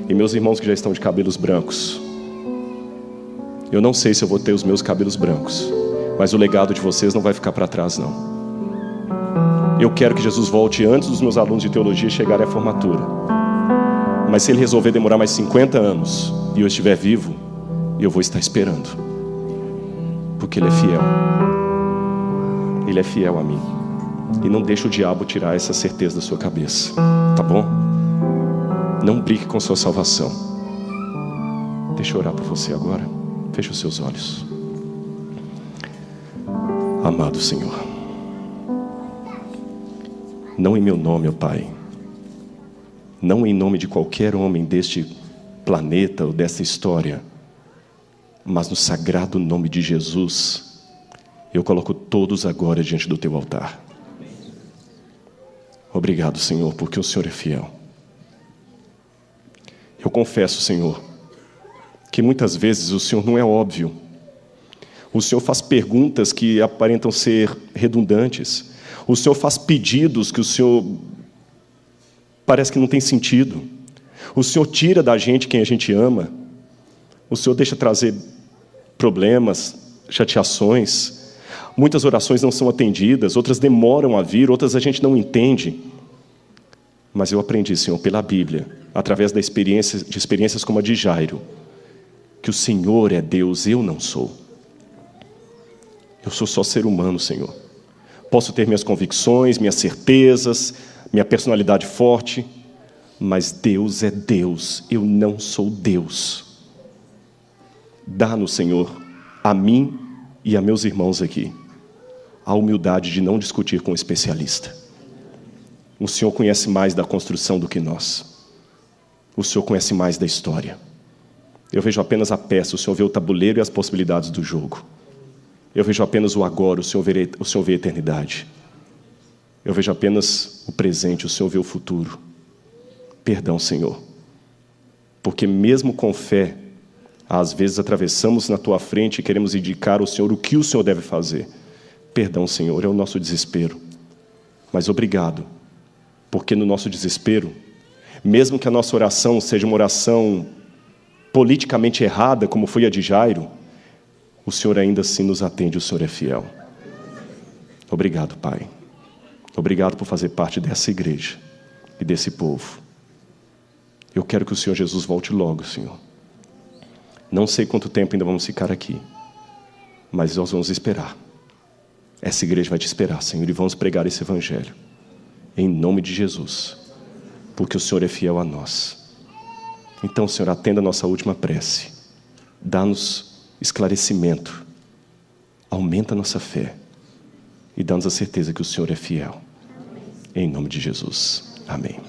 E meus irmãos que já estão de cabelos brancos, eu não sei se eu vou ter os meus cabelos brancos, mas o legado de vocês não vai ficar para trás, não. Eu quero que Jesus volte antes dos meus alunos de teologia chegarem à formatura. Mas se Ele resolver demorar mais 50 anos e eu estiver vivo, eu vou estar esperando. Porque Ele é fiel. Ele é fiel a mim. E não deixa o diabo tirar essa certeza da sua cabeça. Tá bom? Não brinque com sua salvação. Deixa eu orar por você agora. Feche os seus olhos. Amado Senhor, não em meu nome, ó Pai, não em nome de qualquer homem deste planeta ou dessa história, mas no sagrado nome de Jesus, eu coloco todos agora diante do Teu altar. Obrigado, Senhor, porque o Senhor é fiel. Eu confesso, Senhor, que muitas vezes o Senhor não é óbvio. O Senhor faz perguntas que aparentam ser redundantes. O Senhor faz pedidos que o Senhor parece que não tem sentido. O Senhor tira da gente quem a gente ama. O Senhor deixa trazer problemas, chateações. Muitas orações não são atendidas, outras demoram a vir, outras a gente não entende. Mas eu aprendi, Senhor, pela Bíblia, através de experiências como a de Jairo, que o Senhor é Deus, eu não sou. Eu sou só ser humano, Senhor. Posso ter minhas convicções, minhas certezas, minha personalidade forte, mas Deus é Deus, eu não sou Deus. Dá-nos, Senhor, a mim e a meus irmãos aqui, a humildade de não discutir com um especialista. O Senhor conhece mais da construção do que nós. O Senhor conhece mais da história. Eu vejo apenas a peça, o Senhor vê o tabuleiro e as possibilidades do jogo. Eu vejo apenas o agora, o Senhor vê a eternidade. Eu vejo apenas o presente, o Senhor vê o futuro. Perdão, Senhor, porque mesmo com fé, às vezes atravessamos na Tua frente e queremos indicar ao Senhor o que o Senhor deve fazer. Perdão, Senhor, é o nosso desespero. Mas obrigado, porque no nosso desespero, mesmo que a nossa oração seja uma oração politicamente errada, como foi a de Jairo, o Senhor ainda assim nos atende, o Senhor é fiel. Obrigado, Pai. Obrigado por fazer parte dessa igreja e desse povo. Eu quero que o Senhor Jesus volte logo, Senhor. Não sei quanto tempo ainda vamos ficar aqui, mas nós vamos esperar. Essa igreja vai te esperar, Senhor, e vamos pregar esse evangelho. Em nome de Jesus, porque o Senhor é fiel a nós. Então, Senhor, atenda a nossa última prece. Dá-nos esclarecimento, aumenta a nossa fé e dá-nos a certeza que o Senhor é fiel. Em nome de Jesus. Amém.